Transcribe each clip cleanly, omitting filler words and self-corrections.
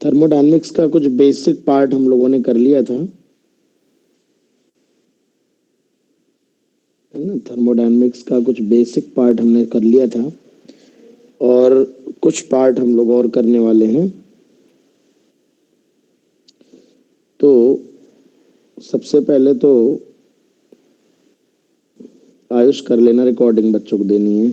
Thermodynamics का कुछ basic part हम लोगों ने कर लिया था, है ना। थर्मोडायनेमिक्स का कुछ बेसिक पार्ट हमने कर लिया था और कुछ पार्ट हम लोग और करने वाले हैं। तो सबसे पहले तो आयुष कर लेना, रिकॉर्डिंग बच्चों को देनी है।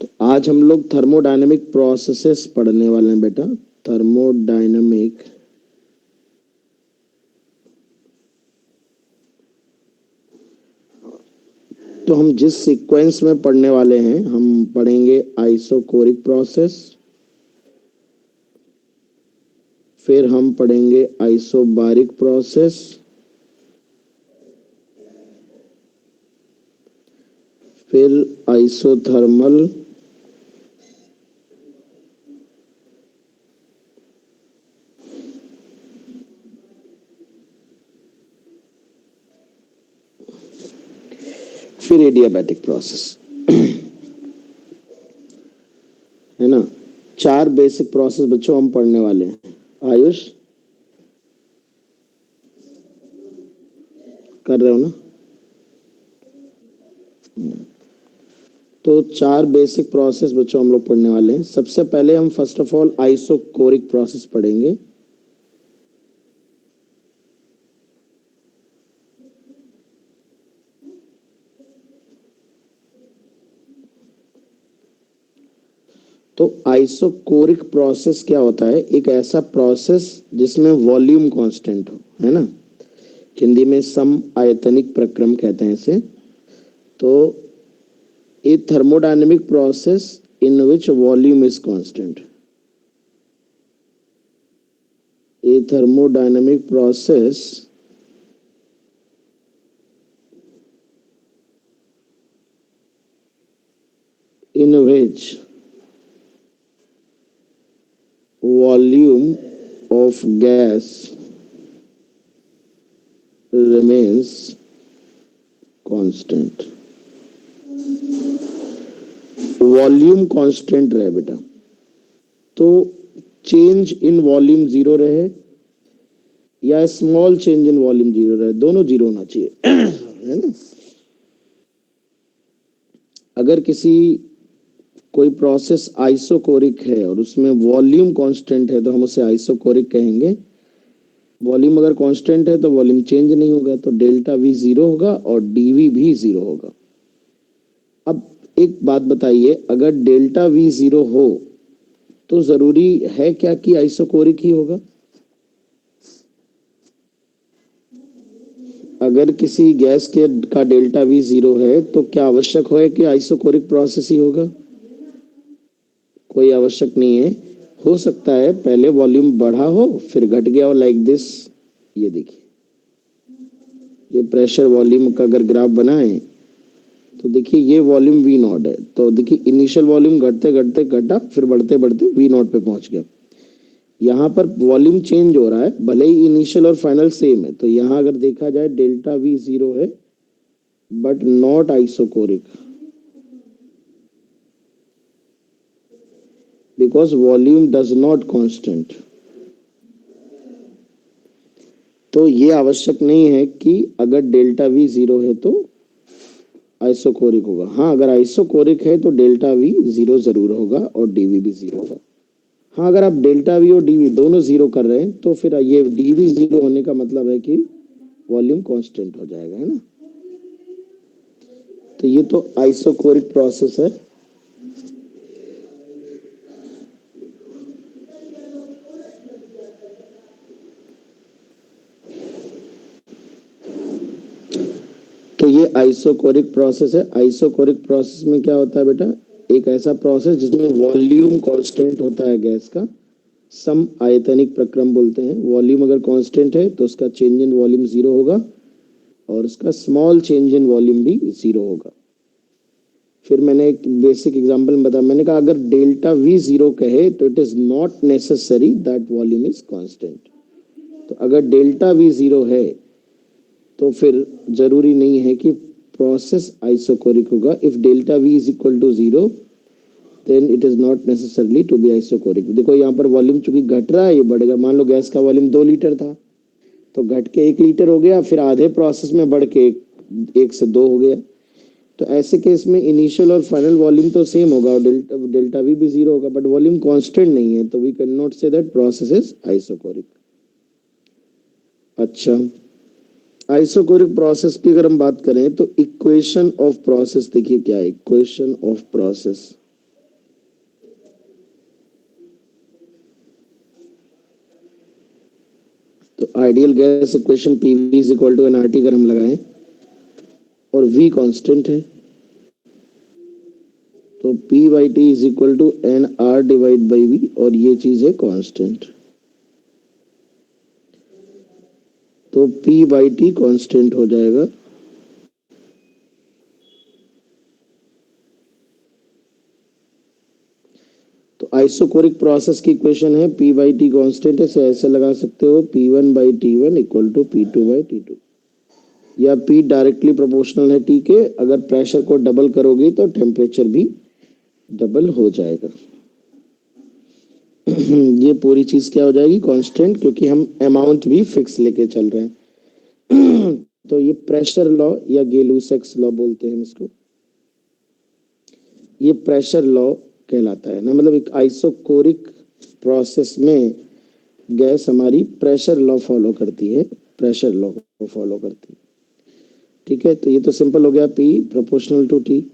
तो आज हम लोग थर्मोडायनेमिक प्रोसेसेस पढ़ने वाले हैं बेटा। थर्मोडायनेमिक तो हम जिस सीक्वेंस में पढ़ने वाले हैं, हम पढ़ेंगे आइसोकोरिक प्रोसेस, फिर हम पढ़ेंगे आइसोबारिक प्रोसेस, फिर आइसोथर्मल, फिर एडियाबैटिक प्रोसेस, है ना। 4 बेसिक प्रोसेस बच्चों हम पढ़ने वाले हैं। आयुष कर रहे हो ना? तो 4 बेसिक प्रोसेस बच्चों हम लोग पढ़ने वाले हैं। सबसे पहले हम first of all isochoric process पढ़ेंगे। तो आइसोकोरिक प्रोसेस क्या होता है? एक ऐसा प्रोसेस जिसमें वॉल्यूम कांस्टेंट हो, है ना। हिंदी में सम आयतनिक प्रक्रम कहते हैं इसे। तो a thermodynamic process in which volume is constant. A thermodynamic process in which volume of gas remains constant. Volume constant रहे बेटा, तो चेंज इन वॉल्यूम जीरो रहे या small change in volume zero रहे, दोनों जीरो होना चाहिए, है ना। अगर किसी कोई प्रोसेस आइसोकोरिक है और उसमें वॉल्यूम कांस्टेंट है तो हम उसे आइसोकोरिक कहेंगे। वॉल्यूम अगर कांस्टेंट है तो वॉल्यूम चेंज नहीं होगा, तो डेल्टा वी जीरो होगा और डीवी भी जीरो होगा। अब एक बात बताइए, अगर डेल्टा वी जीरो हो तो जरूरी है क्या कि आइसोकोरिक ही होगा? अगर किसी गैस के का डेल्टा वी जीरो है तो क्या आवश्यक है कि आइसोकोरिक प्रोसेस ही होगा? कोई आवश्यक नहीं है। हो सकता है पहले वॉल्यूम बढ़ा हो फिर घट गया हो, लाइक दिस। ये देखिए, ये प्रेशर वॉल्यूम का अगर ग्राफ बनाए तो देखिए ये वॉल्यूम वी नॉट है। तो देखिए इनिशियल वॉल्यूम घटते घटते घटा, फिर बढ़ते बढ़ते वी नॉट पे पहुंच गया। यहाँ पर वॉल्यूम चेंज हो रहा है, भले ही इनिशियल और फाइनल सेम है। तो यहाँ अगर देखा जाए डेल्टा वी जीरो है but not isochoric, because volume does not constant. तो ये आवश्यक नहीं है कि अगर डेल्टा वी जीरो है तो आइसोकोरिक होगा। हाँ, अगर आइसोकोरिक है तो डेल्टा वी जीरो जरूर होगा और डीवी भी जीरो होगा। हाँ, अगर आप डेल्टा वी और डीवी दोनों जीरो कर रहे हैं तो फिर ये डीवी जीरो होने का मतलब है कि वॉल्यूम कांस्टेंट हो जाएगा, है ना। तो ये तो आइसोकोरिक प्रोसेस है। तो ये आइसोकोरिक प्रोसेस है। आइसोकोरिक प्रोसेस में क्या होता है बेटा? एक ऐसा प्रोसेस जिसमें वॉल्यूम कांस्टेंट होता है गैस का, सम आयतनिक प्रक्रम बोलते हैं। वॉल्यूम अगर कांस्टेंट है तो उसका चेंज इन वॉल्यूम जीरो होगा और उसका स्मॉल चेंज इन वॉल्यूम भी जीरो होगा। फिर मैंने एक बेसिक एग्जांपल में बताया, मैंने कहा अगर डेल्टा वी जीरो कहे तो it is not necessary that volume is constant. तो अगर डेल्टा वी जीरो है तो फिर जरूरी नहीं है कि प्रोसेस आइसोकोरिक होगा if delta V is equal to 0, then it is not necessarily to be isochoric. देखो यहाँ पर वॉल्यूम चूंकि घट रहा है, ये बढ़ेगा। मान लो गैस का वॉल्यूम 2 लीटर था, तो घट के 1 लीटर हो गया, फिर आधे प्रोसेस में बढ़ के 1 से 2 हो गया। तो ऐसे केस में इनिशियल और फाइनल वॉल्यूम तो सेम होगा और डेल्टा वी भी 0 होगा, बट वॉल्यूम कांस्टेंट नहीं है, तो we can not say that process is isochoric. अच्छा, आइसोकोरिक प्रोसेस की अगर हम बात करें तो इक्वेशन ऑफ प्रोसेस देखिए क्या है। इक्वेशन ऑफ प्रोसेस, तो ideal gas equation PV is equal to NRT अगर हम लगाएं और वी कांस्टेंट है, तो P by T is equal to N R divide by V, और ये चीज है कांस्टेंट, तो पी बाई टी कांस्टेंट हो जाएगा। तो आइसोकोरिक प्रोसेस की इक्वेशन है पी बाई टी कॉन्स्टेंट है, ऐसे लगा सकते हो P one by T one equal to P two by T two, या पी डायरेक्टली प्रोपोर्शनल है टी के, अगर प्रेशर को डबल करोगे तो टेम्परेचर भी डबल हो जाएगा। ये पूरी चीज क्या हो जाएगी, कांस्टेंट, क्योंकि हम अमाउंट भी फिक्स लेके चल रहे हैं। तो ये प्रेशर लॉ या गेलुसेक्स लॉ बोलते हैं इसको, ये प्रेशर लॉ कहलाता है ना। मतलब एक आइसोकोरिक प्रोसेस में गैस हमारी प्रेशर लॉ फॉलो करती है, प्रेशर लॉ को फॉलो करती है। ठीक है, तो ये तो सिंपल हो गया, पी प्रोपोर्शनल टू टी।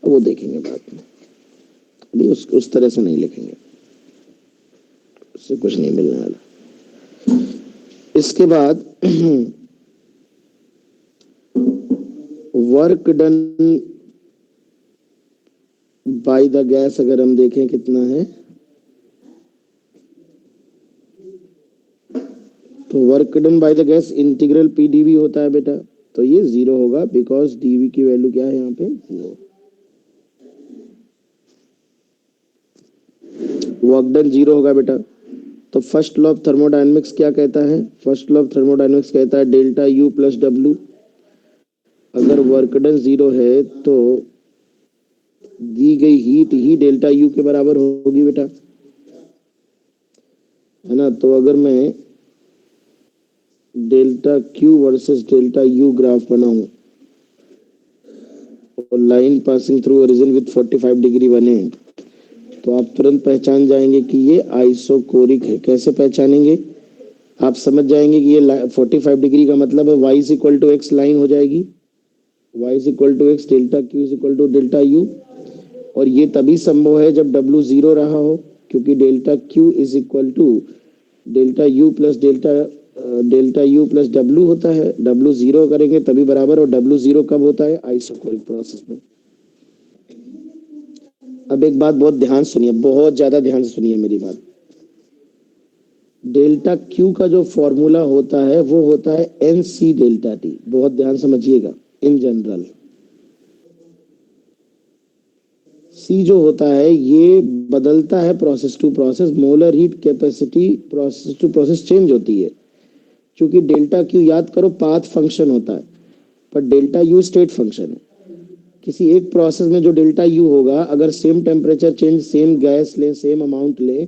वो देखेंगे बाद में, अभी उस तरह से नहीं लिखेंगे, उससे कुछ नहीं मिलने वाला। इसके बाद work done by the gas अगर हम देखें कितना है, तो work done by the gas integral P dV होता है बेटा, तो ये 0 होगा बिकॉज डीवी की वैल्यू क्या है यहाँ पे 0। वर्क डन 0 होगा बेटा। तो फर्स्ट लॉ ऑफ थर्मोडायनेमिक्स क्या कहता है, फर्स्ट लॉ ऑफ थर्मोडायनेमिक्स कहता है डेल्टा यू प्लस डब्ल्यू। अगर वर्क डन 0 है तो दी गई हीट ही डेल्टा यू के बराबर होगी बेटा, है ना। तो अगर मैं delta Q versus delta U graph बनाऊं और line passing through origin with 45 degree बने, तो आप तुरंत पहचान जाएंगे कि ये आइसोकोरिक है। कैसे पहचानेंगे, आप समझ जाएंगे कि ये 45 डिग्री का मतलब है y is equal to X line हो जाएगी, y is equal to X delta Q is equal to delta U, और ये तभी संभव है जब W 0 रहा हो, क्योंकि delta Q is equal to delta U plus W होता है। W 0 करेंगे तभी बराबर, और W 0 कब होता है, आइसोकोरिक प्रोसेस में। अब एक बात बहुत ध्यान सुनिए, बहुत ज्यादा ध्यान से सुनिए मेरी बात। डेल्टा क्यू का जो फॉर्मूला होता है वो होता है एन सी डेल्टा टी, बहुत ध्यान समझिएगा। इन जनरल सी जो होता है ये बदलता है process to process, molar heat capacity process to process change होती है। क्योंकि डेल्टा क्यू याद करो पाथ फंक्शन होता है, पर डेल्टा यू स्टेट फंक्शन है। किसी एक प्रोसेस में जो डेल्टा यू होगा, अगर same temperature change, same gas ले, सेम अमाउंट ले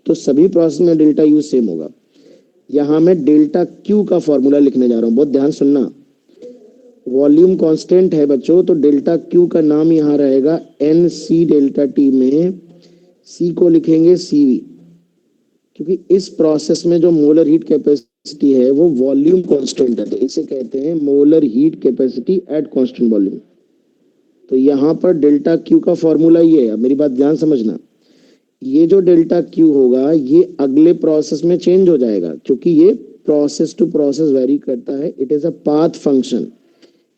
तो सभी प्रोसेस में डेल्टा यू सेम होगा। यहां मैं डेल्टा क्यू का फॉर्मूला लिखने जा रहा हूं, बहुत ध्यान सुनना। वॉल्यूम कांस्टेंट है बच्चों, तो डेल्टा क्यू का नाम यहां रहेगा एन सी डेल्टा टी, में सी को लिखेंगे सीवी, क्योंकि इस प्रोसेस में जो मोलर हीट कैपेसिटी है वो वॉल्यूम कांस्टेंट है, तो इसे कहते हैं molar heat capacity at constant volume. तो यहाँ पर डेल्टा क्यू का फॉर्मूला ये है, अब मेरी बात ध्यान समझना। ये जो डेल्टा क्यू होगा ये अगले प्रोसेस में चेंज हो जाएगा, क्योंकि ये प्रोसेस टू प्रोसेस वेरी करता है, it is a path function,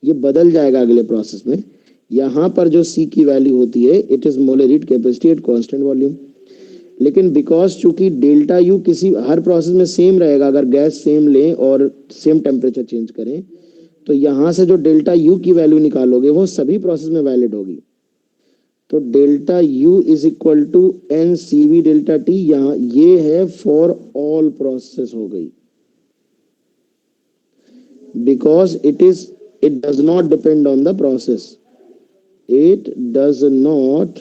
ये बदल जाएगा अगले प्रोसेस में। यहाँ पर जो सी की वैल्यू होती है it is molar heat capacity at constant volume. लेकिन बिकॉज चूंकि डेल्टा यू किसी हर प्रोसेस में सेम रहेगा, अगर गैस सेम लें और सेम टेम्परेचर चेंज करें, तो यहां से जो डेल्टा यू की वैल्यू निकालोगे वो सभी प्रोसेस में वैलिड होगी। तो delta U is equal to N C V delta T, यहाँ ये है फॉर ऑल प्रोसेस हो गई, because it does not depend on the process, it does not.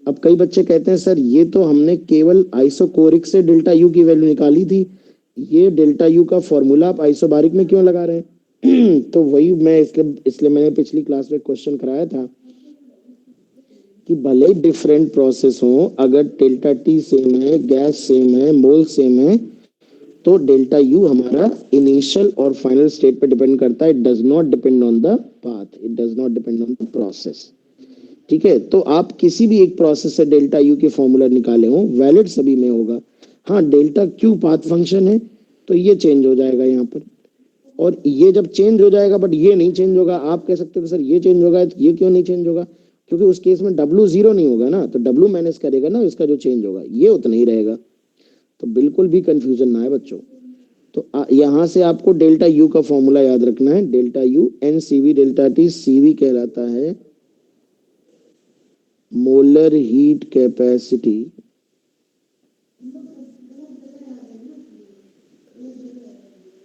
अब कई बच्चे कहते हैं सर ये तो हमने केवल आइसोकोरिक से डेल्टा यू की वैल्यू निकाली थी, ये डेल्टा यू का फॉर्मूला आप आइसोबारिक में क्यों लगा रहे हैं? तो वही मैं इसलिए मैंने पिछली क्लास में क्वेश्चन कराया था कि भले डिफरेंट प्रोसेस हो, अगर डेल्टा टी सेम है, गैस सेम है, मोल सेम है, तो डेल्टा यू हमारा इनिशियल और फाइनल स्टेट पे डिपेंड करता है। It does not depend on the path, it does not depend on the process. ठीक है, तो आप किसी भी एक प्रोसेस से डेल्टा यू के फॉर्मूला निकाले हो, वैलिड सभी में होगा। हाँ, डेल्टा क्यू पाथ फंक्शन है तो ये चेंज हो जाएगा यहाँ पर, और ये जब चेंज हो जाएगा बट ये नहीं चेंज होगा। आप कह सकते हो कि सर ये चेंज होगा, तो ये क्यों नहीं चेंज होगा? क्योंकि उस केस में डब्ल्यू जीरो नहीं होगा ना, तो डब्ल्यू माइनस करेगा ना, इसका जो चेंज होगा ये उतना ही रहेगा। तो बिल्कुल भी कंफ्यूजन ना है बच्चों। तो यहाँ से आपको डेल्टा यू का फॉर्मूला याद रखना है, delta U N CV delta T, CV कहलाता है molar heat capacity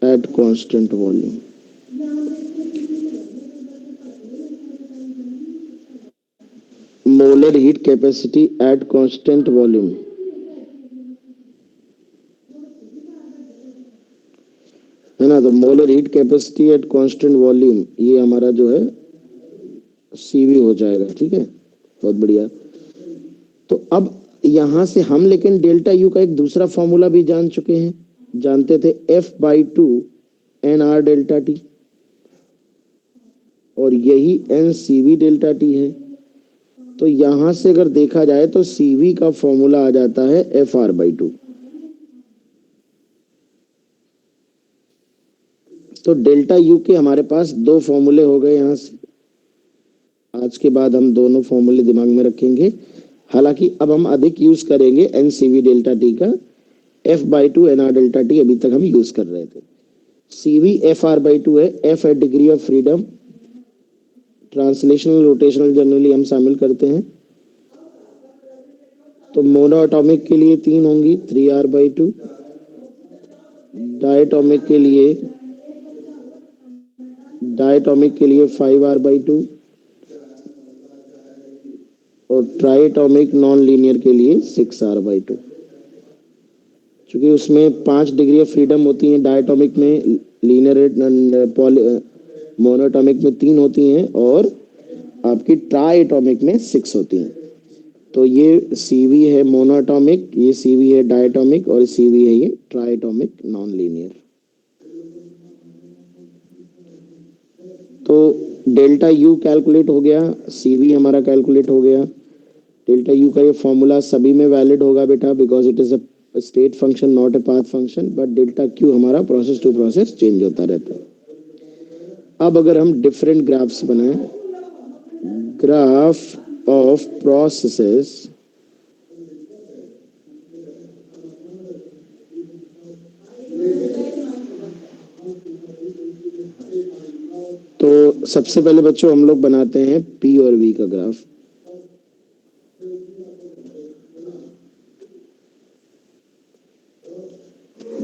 at constant volume. Molar heat capacity at constant volume है ना। तो molar heat capacity at constant volume ये हमारा जो है सीवी हो जाएगा। ठीक है, बहुत बढ़िया। तो अब यहां से हम लेकिन डेल्टा यू का एक दूसरा फॉर्मूला भी जान चुके हैं, जानते थे F by two N R delta T, और यही एन सीवी डेल्टा टी है। तो यहां से अगर देखा जाए तो सीवी का फॉर्मूला आ जाता है एफ आर बाई टू। तो डेल्टा यू के हमारे पास दो फॉर्मूले हो गए। यहां से आज के बाद हम दोनों फॉर्मूले दिमाग में रखेंगे, हालांकि अब हम अधिक यूज करेंगे एन सीवी डेल्टा टी का। F by two N R delta T अभी तक हम यूज कर रहे थे। CV F R by two है, एफ है degree of freedom, translational rotational generally हम शामिल करते हैं। तो मोनो एटॉमिक के लिए 3 होंगी, 3r/2। डायटोमिक के लिए 5r/2, और ट्राइटोमिक नॉन लीनियर के लिए 6r/2। क्योंकि उसमें 5 डिग्री ऑफ फ्रीडम होती है डायटोमिक में, लीनियर मोनोटॉमिक में 3 होती हैं, और आपकी ट्राइटोमिक में 6 होती हैं। तो ये सीवी है मोनोटॉमिक, ये सीवी है डायटोमिक, और सीवी है ये ट्राइटोमिक नॉन लीनियर। तो डेल्टा यू कैलकुलेट हो गया, सीवी हमारा कैलकुलेट हो गया। डेल्टा यू का ये फॉर्मूला सभी में वैलिड होगा बेटा, because it is a state function not a path function, but delta Q हमारा प्रोसेस टू प्रोसेस चेंज होता रहता है। अब अगर हम डिफरेंट ग्राफ्स बनाएं, ग्राफ ऑफ प्रोसेसेस, तो सबसे पहले बच्चों हम लोग बनाते हैं पी और वी का ग्राफ।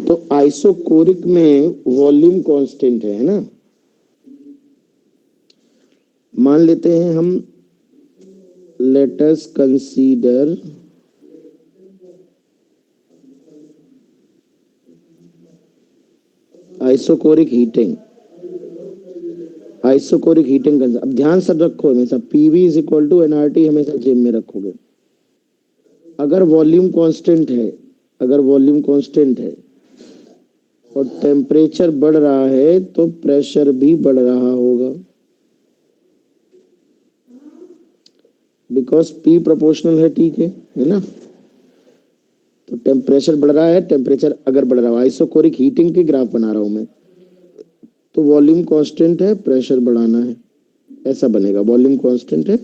तो आइसोकोरिक में वॉल्यूम कांस्टेंट है ना। मान लेते हैं हम, let us consider isochoric heating. Isochoric heating concept, अब ध्यान से रखो, हमेशा PV is equal to NRT हमेशा जेब में रखोगे। अगर वॉल्यूम कांस्टेंट है, अगर वॉल्यूम कांस्टेंट है और टेम्परेचर बढ़ रहा है, तो प्रेशर भी बढ़ रहा होगा, बिकॉज पी प्रोपोर्शनल है। ठीक है ना। तो टेम्परेचर बढ़ रहा है, टेम्परेचर अगर बढ़ रहा है, आइसोकोरिक हीटिंग की ग्राफ बना रहा हूं मैं, तो वॉल्यूम कांस्टेंट है, प्रेशर बढ़ाना है, ऐसा बनेगा। वॉल्यूम कांस्टेंट है,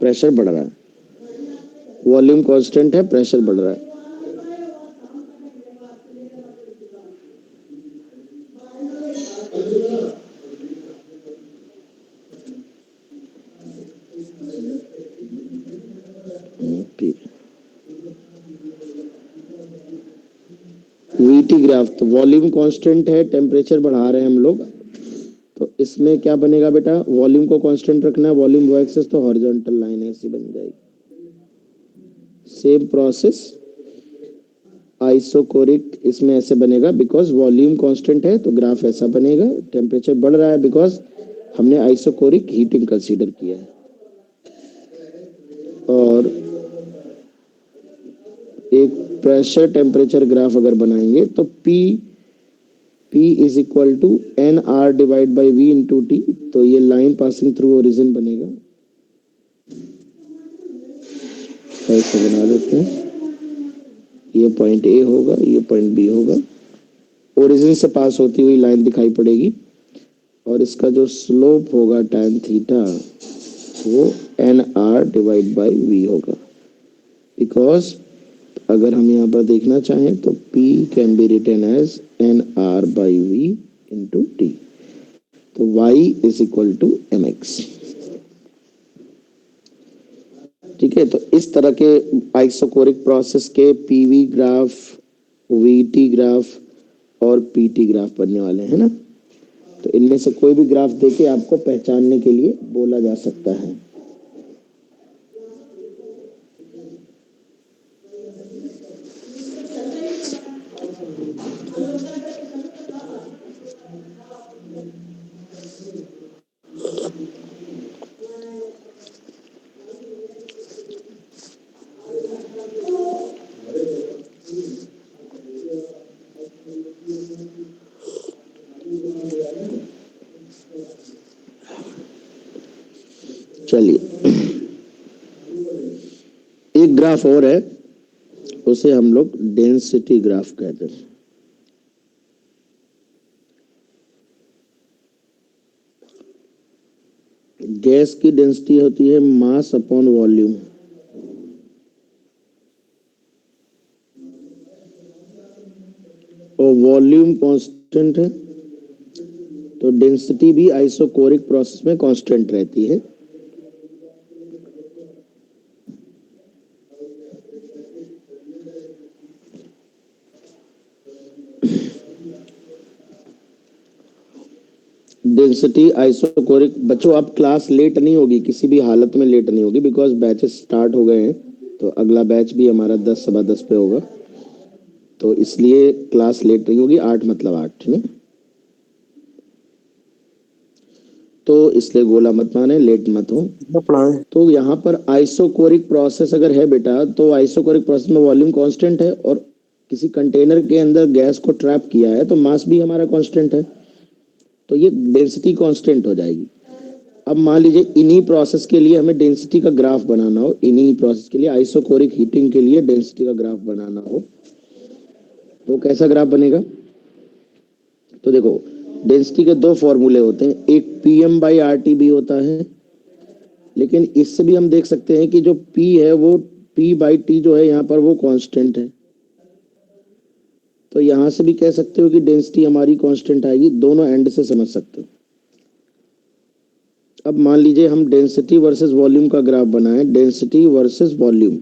प्रेशर बढ़ रहा है, वॉल्यूम कांस्टेंट है, प्रेशर बढ़ रहा है। ग्राफ, तो वॉल्यूम कांस्टेंट है, टेम्परेचर बढ़ा रहे हैं हम लोग, तो इसमें क्या बनेगा बेटा, वॉल्यूम को कांस्टेंट रखना है, वॉल्यूम वो एक्सेस, तो हॉरिजॉन्टल लाइन ऐसी बन जाएगी। सेम प्रोसेस आइसोकोरिक इसमें ऐसे बनेगा, बिकॉज वॉल्यूम कांस्टेंट है तो ग्राफ ऐसा बनेगा, टेम्परेचर बढ़ रहा है बिकॉज हमने आइसोकोरिक हीटिंग कंसीडर किया है। और एक प्रेशर टेम्परेचर ग्राफ अगर बनाएंगे तो P is equal to N R divide by V into T, तो ये लाइन पासिंग थ्रू ओरिजिन बनेगा, ऐसे बना देते हैं, ये पॉइंट ए होगा, ये पॉइंट बी होगा, ओरिजिन से पास होती हुई लाइन दिखाई पड़ेगी, और इसका जो स्लोप होगा tan थीटा वो N R divide by V होगा, बिकॉज अगर हम यहाँ पर देखना चाहें तो P can be written as N R by V into T, तो y is equal to M X. ठीक है, तो इस तरह के आइसोकोरिक प्रोसेस के पीवी ग्राफ, वीटी ग्राफ और पीटी ग्राफ बनने वाले हैं ना, तो इनमें से कोई भी ग्राफ देके आपको पहचानने के लिए बोला जा सकता है। चलिए, एक ग्राफ और है, उसे हम लोग डेंसिटी ग्राफ कहते हैं। गैस की डेंसिटी होती है मास अपॉन वॉल्यूम, और वॉल्यूम कांस्टेंट है, तो डेंसिटी भी आइसोकोरिक प्रोसेस में कांस्टेंट रहती है। डेंसिटी आइसोकोरिक, बच्चों अब क्लास लेट नहीं होगी, किसी भी हालत में लेट नहीं होगी, बिकॉज बैचेस स्टार्ट हो गए हैं, तो अगला बैच भी हमारा 10 सवा 10 पे होगा, तो इसलिए क्लास लेट नहीं होगी, 8 मतलब 8 में, तो इसलिए गोला मत माने, लेट मत हो। तो यहाँ पर आइसोकोरिक प्रोसेस अगर है बेटा, तो आइसोकोरिक प्रोसेस में वॉल्यूम कांस्टेंट है, और किसी कंटेनर के अंदर गैस को ट्रैप किया है, तो मास भी हमारा कांस्टेंट है, तो ये डेंसिटी कांस्टेंट हो जाएगी। अब मान लीजिए इन्हीं प्रोसेस के लिए हमें डेंसिटी का ग्राफ बनाना हो, इन्हीं प्रोसेस के लिए आइसोकोरिक हीटिंग के लिए डेंसिटी का ग्राफ बनाना हो, तो कैसा ग्राफ बनेगा? तो देखो, डेंसिटी के दो फॉर्मूले होते हैं, एक पीएम बाई आर टी भी होता है, लेकिन इससे भी हम देख सकते हैं कि जो P है वो P बाई टी जो है यहाँ पर वो कांस्टेंट है, तो यहां से भी कह सकते हो कि डेंसिटी हमारी कांस्टेंट आएगी, दोनों एंड से समझ सकते हो। अब मान लीजिए हम डेंसिटी वर्सेस वॉल्यूम का ग्राफ बनाएं, डेंसिटी वर्सेस वॉल्यूम,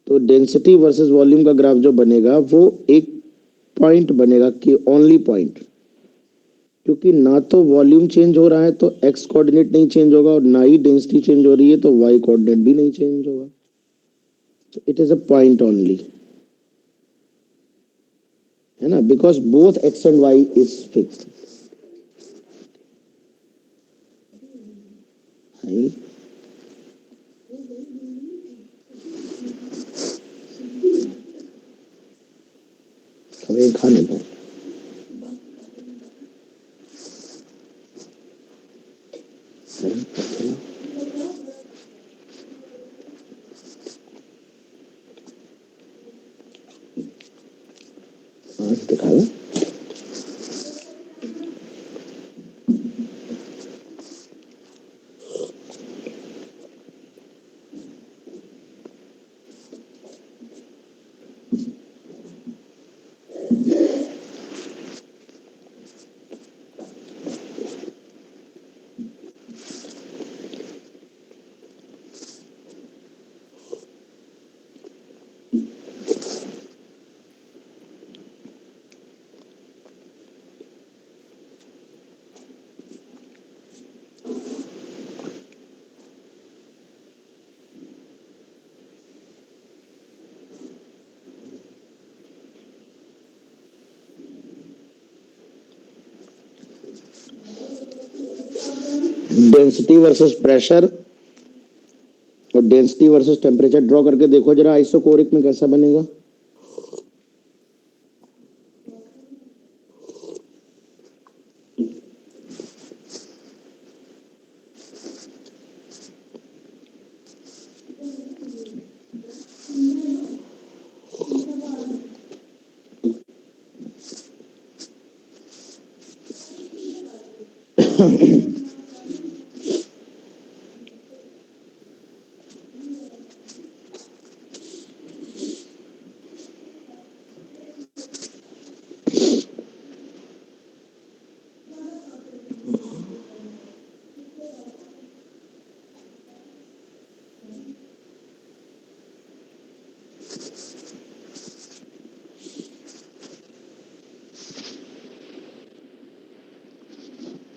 तो डेंसिटी वर्सेस वॉल्यूम का ग्राफ जो बनेगा वो एक पॉइंट बनेगा, कि ओनली पॉइंट, क्योंकि ना तो वॉल्यूम चेंज हो रहा है तो एक्स कोऑर्डिनेट नहीं चेंज होगा, और ना ही डेंसिटी चेंज हो रही है तो वाई कोऑर्डिनेट भी नहीं चेंज होगा, तो it is a point only, है ना, because both X and Y is fixed. हमें खाने दो, दिखाओ। डेंसिटी वर्सेस प्रेशर और डेंसिटी वर्सेस टेम्परेचर ड्रॉ करके देखो जरा आइसोकोरिक में कैसा बनेगा।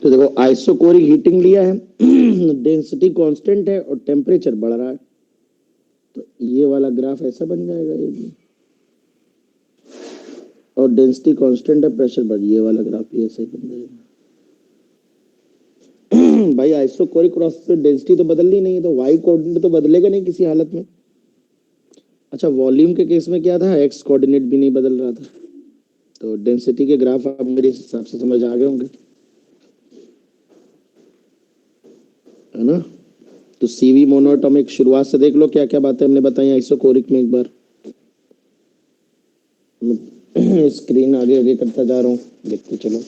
तो देखो आइसोकोरिक हीटिंग लिया है, डेंसिटी कांस्टेंट है और टेम्परेचर बढ़ रहा है, तो ये वाला ग्राफ ऐसा बन जाएगा ये भी। और डेंसिटी कांस्टेंट है, प्रेशर बढ़, ये वाला ग्राफ भी ऐसा ही बन जाएगा। भाई आइसोकोरिक प्रोसेस में डेंसिटी तो बदलनी नहीं है, तो वाई कोऑर्डिनेट तो बदलेगा नहीं किसी हालत में। अच्छा वॉल्यूम के केस में क्या था, एक्स कोऑर्डिनेट भी नहीं बदल रहा था। तो डेंसिटी के ग्राफ आप मेरे हिसाब से समझ आ गए होंगे, है ना। तो सीवी मोनोटॉमिक शुरुआत से देख लो क्या क्या बातें हमने बताई आइसोकोरिक में। एक बार स्क्रीन आगे आगे करता जा रहा हूँ, देखते चलो।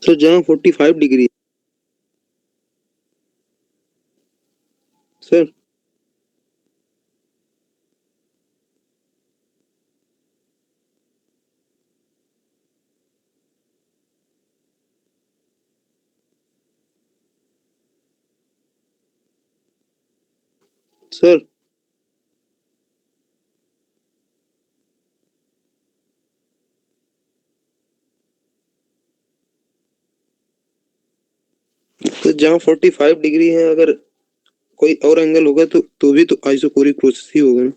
सर जहाँ 45 डिग्री सर। सर तो जहाँ 45 डिग्री है, अगर कोई और एंगल होगा तो भी तो आइसोकोरिक प्रोसेस ही होगा ना।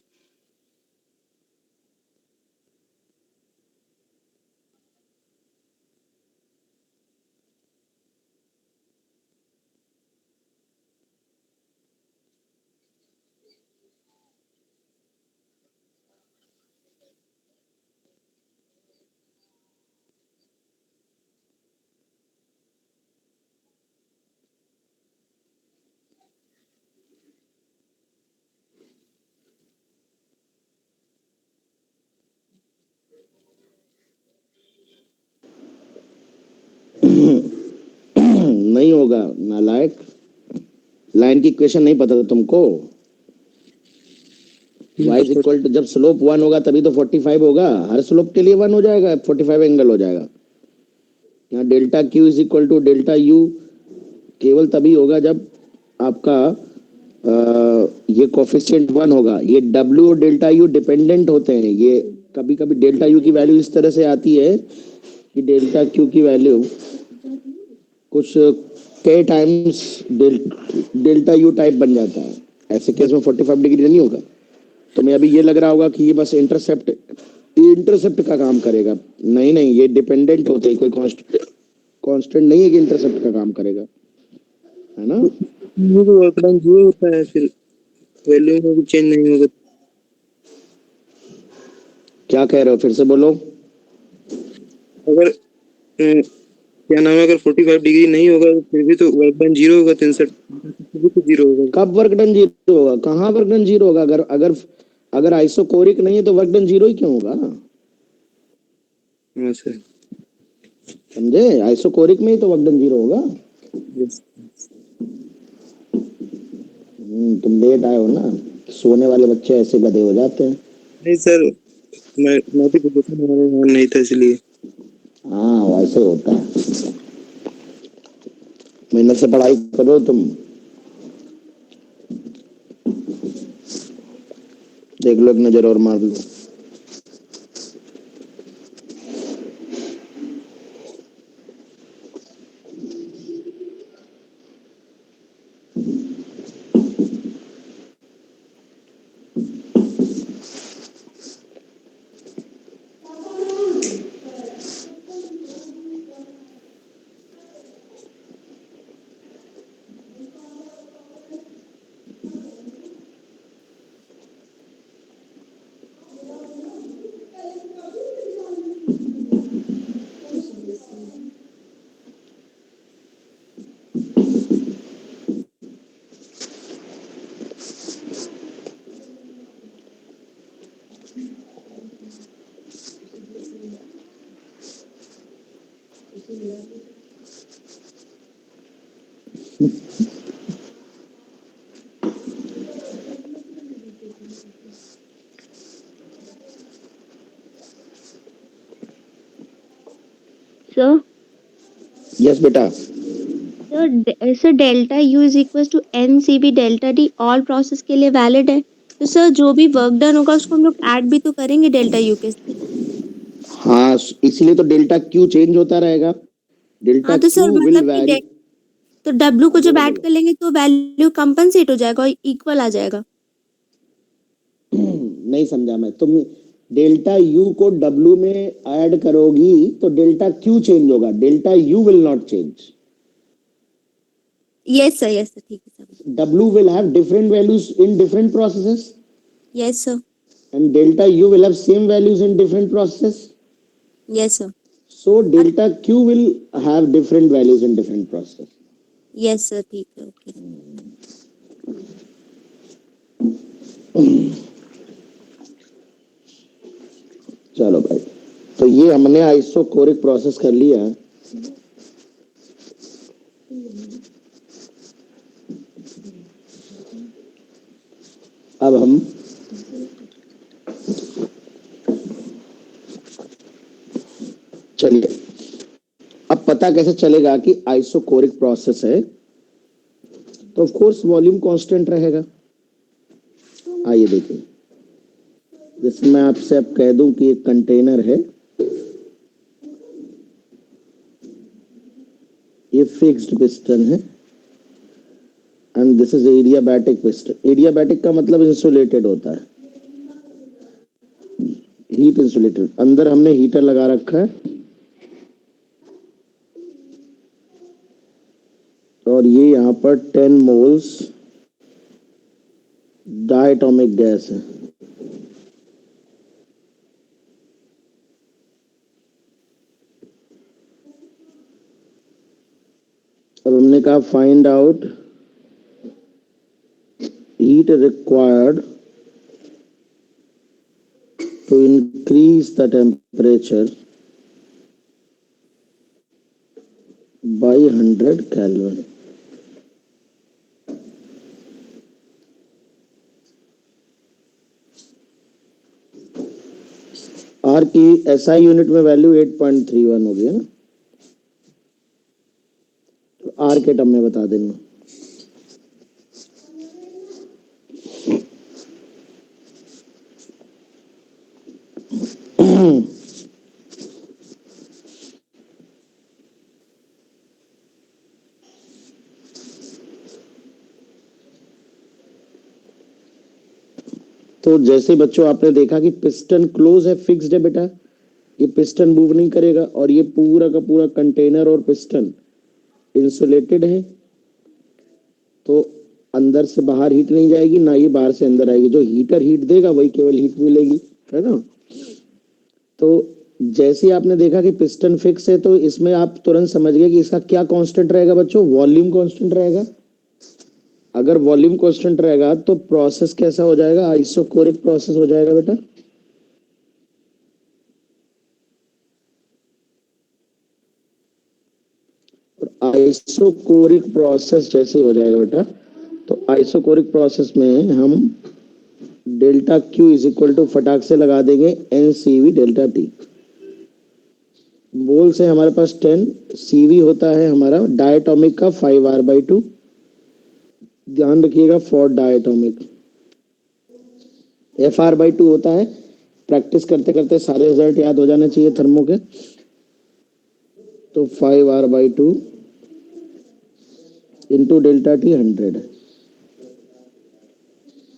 नहीं होगा नालायक, लाइन की इक्वेशन नहीं पता था तुमको। y इज इक्वल टू, जब स्लोप 1 होगा तभी तो 45 होगा, हर स्लोप के लिए 1 हो जाएगा, 45 एंगल हो जाएगा। यहाँ delta Q is equal to delta U केवल तभी होगा जब आपका ये कोफिशिएंट 1 होगा। ये W और डेल्टा यू डिपेंडेंट होते हैं। ये कभी कभी डेल्टा यू की वैल्यू इस तरह से आती है कि डेल्टा क्यू की वैल्यू कुछ के टाइम्स डेल्टा यू टाइप बन जाता है। ऐसे केस में 45 डिग्री नहीं होगा। तो मैं अभी ये लग रहा होगा कि ये बस इंटरसेप्ट का काम करेगा। नहीं नहीं, ये डिपेंडेंट होते हैं, कोई कांस्टेंट नहीं है कि इंटरसेप्ट का काम करेगा, है ना। ये तो वर्क डन जीरो होता है, फिर वैल्यू में भी चेंज नहीं होगा। क्या कह रहे हो, फिर से बोलो। अगर क्या नाम है, अगर 45 डिग्री नहीं होगा तो फिर भी तो वर्क डन जीरो होगा, 63 भी तो जीरो होगा। कब वर्क डन जीरो होगा? कहाँ वर्क डन जीरो होगा? अगर अगर अगर आइसोकोरिक नहीं है तो वर्क डन जीरो ही क्यों होगा? हाँ सर। समझे? आइसोकोरिक में ही तो वर्क डन जीरो होगा। यस। तुम लेट आए हो ना, सोने वाले बच्चे ऐसे गधे हो जाते हैं। नहीं सर, मैं नोटिफिकेशन हमारे यहाँ नहीं था इसलिए। हाँ, वैसे होता है। मेहनत से पढ़ाई करो तुम। देख लो, एक नजर और मार लो। सर यस बेटा। Sir delta U is equal to N C B delta D all process के लिए वैलिड है। तो सर जो भी वर्क डन होगा उसको हम लोग ऐड भी तो करेंगे डेल्टा यू के साथ। हाँ, इसलिए तो डेल्टा क्यू चेंज होता रहेगा। डेल्टा हाँ तो सर क्यू विल मतलब कि वैरी। तो डब्ल्यू को जब बोलो ऐड बोलो। कर लेंगे तो वैल्यू कंपनसेट हो जाएगा और इक्वल आ जाएगा। नहीं समझा मैं। तुम डेल्टा यू को डब्ल्यू में ऐड करोगी तो डेल्टा क्यू चेंज होगा, delta U will not change. Yes sir ठीक है sir. W will have different values in different processes yes sir. and delta U will have same values in different processes. Yes sir. So delta Q will have different values in different processes. Yes sir ठीक है okay. चलो भाई, तो ये हमने isochoric process कर लिया। अब हम चलिए, अब पता कैसे चलेगा कि आइसोकोरिक प्रोसेस है? तो ऑफ कोर्स वॉल्यूम कांस्टेंट रहेगा। आइए देखिए, जैसे मैं आपसे अब कह दूं कि एक कंटेनर है, ये फिक्स्ड पिस्टन है and this is adiabatic piston. Adiabatic का मतलब इंसुलेटेड होता है, हीट इंसुलेटेड। अंदर हमने हीटर लगा रखा है और ये यहाँ पर 10 मोल्स डायटोमिक गैस है। अब हमने कहा find out heat required to increase the temperature by 100 Kelvin. R की एसआई यूनिट में वैल्यू 8.31 होगी, है ना। तो आर के टर्म में बता देना। तो जैसे बच्चों आपने देखा कि पिस्टन क्लोज है, फिक्स्ड है बेटा, ये पिस्टन मूव नहीं करेगा, और ये पूरा का पूरा कंटेनर और पिस्टन इंसुलेटेड है, तो अंदर से बाहर हीट नहीं जाएगी, ना ये बाहर से अंदर आएगी। जो हीटर हीट देगा वही केवल हीट मिलेगी, है ना। तो जैसे ही आपने देखा कि पिस्टन फिक्स है, तो इसमें आप तुरंत समझ गए कि इसका क्या कांस्टेंट रहेगा बच्चों, वॉल्यूम कांस्टेंट रहेगा। अगर वॉल्यूम कांस्टेंट रहेगा तो प्रोसेस कैसा हो जाएगा, आइसोकोरिक प्रोसेस हो जाएगा बेटा। और आइसोकोरिक प्रोसेस जैसे हो जाएगा बेटा, तो आइसोकोरिक प्रोसेस में हम delta Q is equal to फटाक से लगा देंगे n C V delta T. Mole से हमारे पास 10, सीवी होता है हमारा डायटोमिक का 5r/2। ध्यान रखिएगा फॉर डायटोमिक FR/2 होता है। प्रैक्टिस करते करते सारे रिजल्ट याद हो जाने चाहिए थर्मो के। तो 5r/2 इंटू डेल्टा टी 100 है,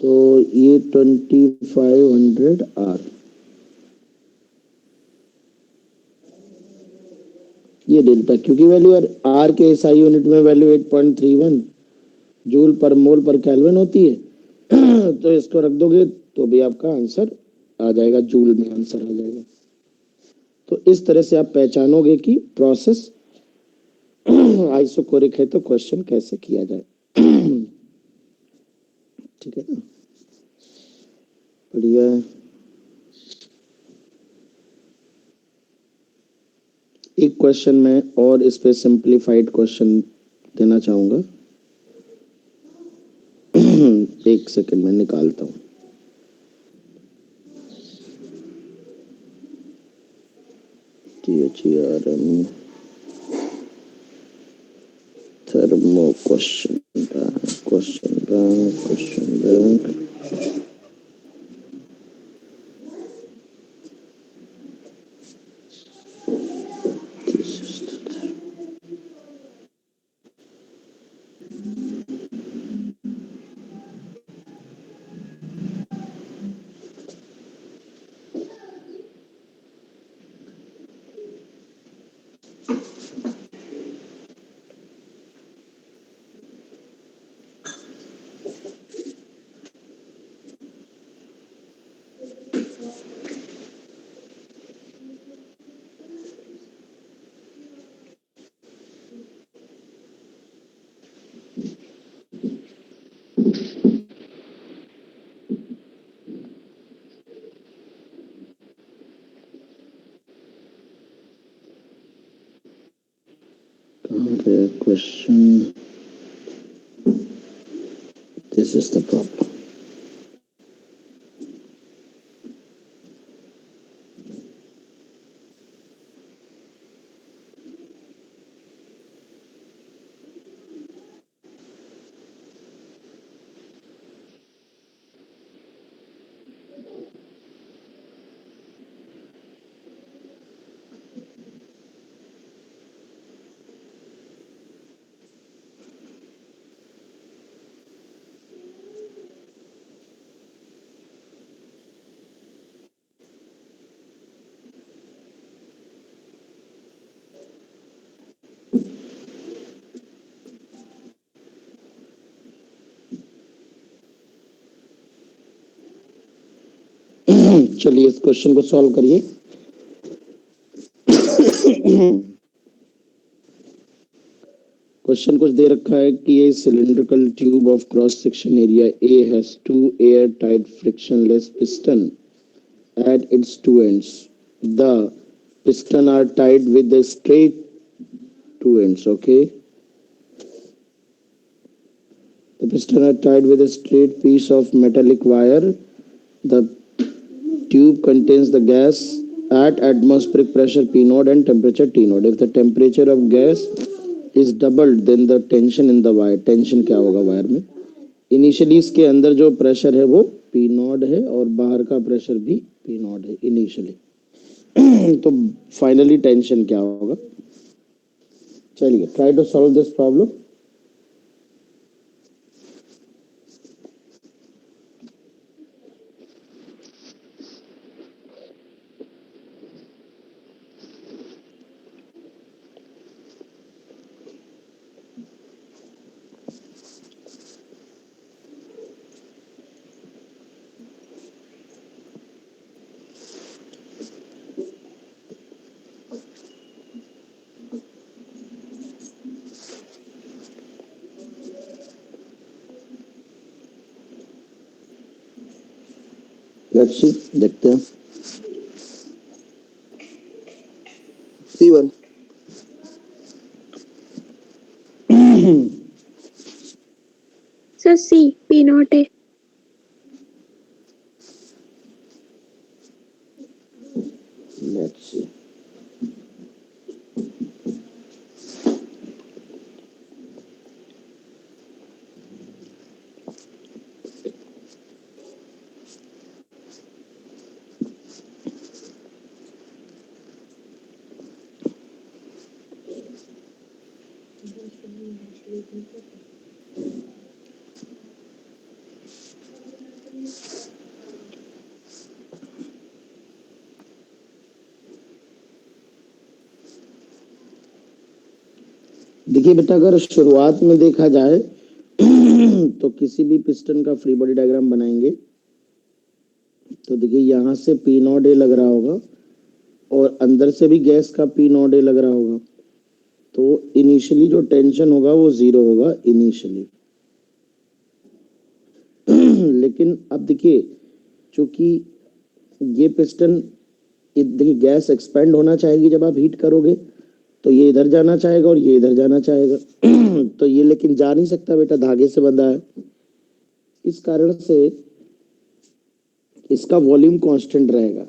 तो ये 2500R। ये डेल्टा क्यू की वैल्यू है। आर के एसआई यूनिट में वैल्यू 8.31 जूल पर मोल पर केल्विन होती है। तो इसको रख दोगे तो भी आपका आंसर आ जाएगा, जूल में आंसर आ जाएगा। तो इस तरह से आप पहचानोगे कि प्रोसेस आइसोकोरिक है तो क्वेश्चन कैसे किया जाए। ठीक है ना, बढ़िया है। एक क्वेश्चन में और इस पे सिंप्लीफाइड क्वेश्चन देना चाहूंगा। एक सेकंड में निकालता हूँ। THERM thermo question bank. Question. This is the problem. चलिए इस क्वेश्चन को सॉल्व करिए। क्वेश्चन कुछ दे रखा है कि a cylindrical tube of cross section area A has two airtight frictionless piston at its two ends. The piston are tied with the straight two ends. Okay, the piston are tied with a straight piece of metallic wire. The tube contains the gas at atmospheric pressure P0 and temperature T0. If the temperature of gas is doubled, then the tension in the wire. Tension क्या होगा wire में? Initially इसके अंदर जो pressure है वो P0 है और बाहर का प्रेशर भी P0 है इनिशियली। तो फाइनली टेंशन क्या होगा? चलिए try to solve this problem. Let's see, देखते हैं। C1 sir C P naught है। लेट्स सी, देखिए बेटा, अगर शुरुआत में देखा जाए तो किसी भी पिस्टन का फ्री बॉडी डायग्राम बनाएंगे तो देखिए यहाँ से पी नॉट ए लग रहा होगा और अंदर से भी गैस का पी नॉट ए लग रहा होगा। तो इनिशियली जो टेंशन होगा वो 0 होगा इनिशियली। लेकिन अब देखिए, चूंकि ये पिस्टन, देखिए गैस एक्सपेंड होना चाहेगी जब आप हीट करोगे, तो ये इधर जाना चाहेगा और ये इधर जाना चाहेगा। तो ये लेकिन जा नहीं सकता बेटा, धागे से बंधा है। इस कारण से इसका वॉल्यूम कांस्टेंट रहेगा।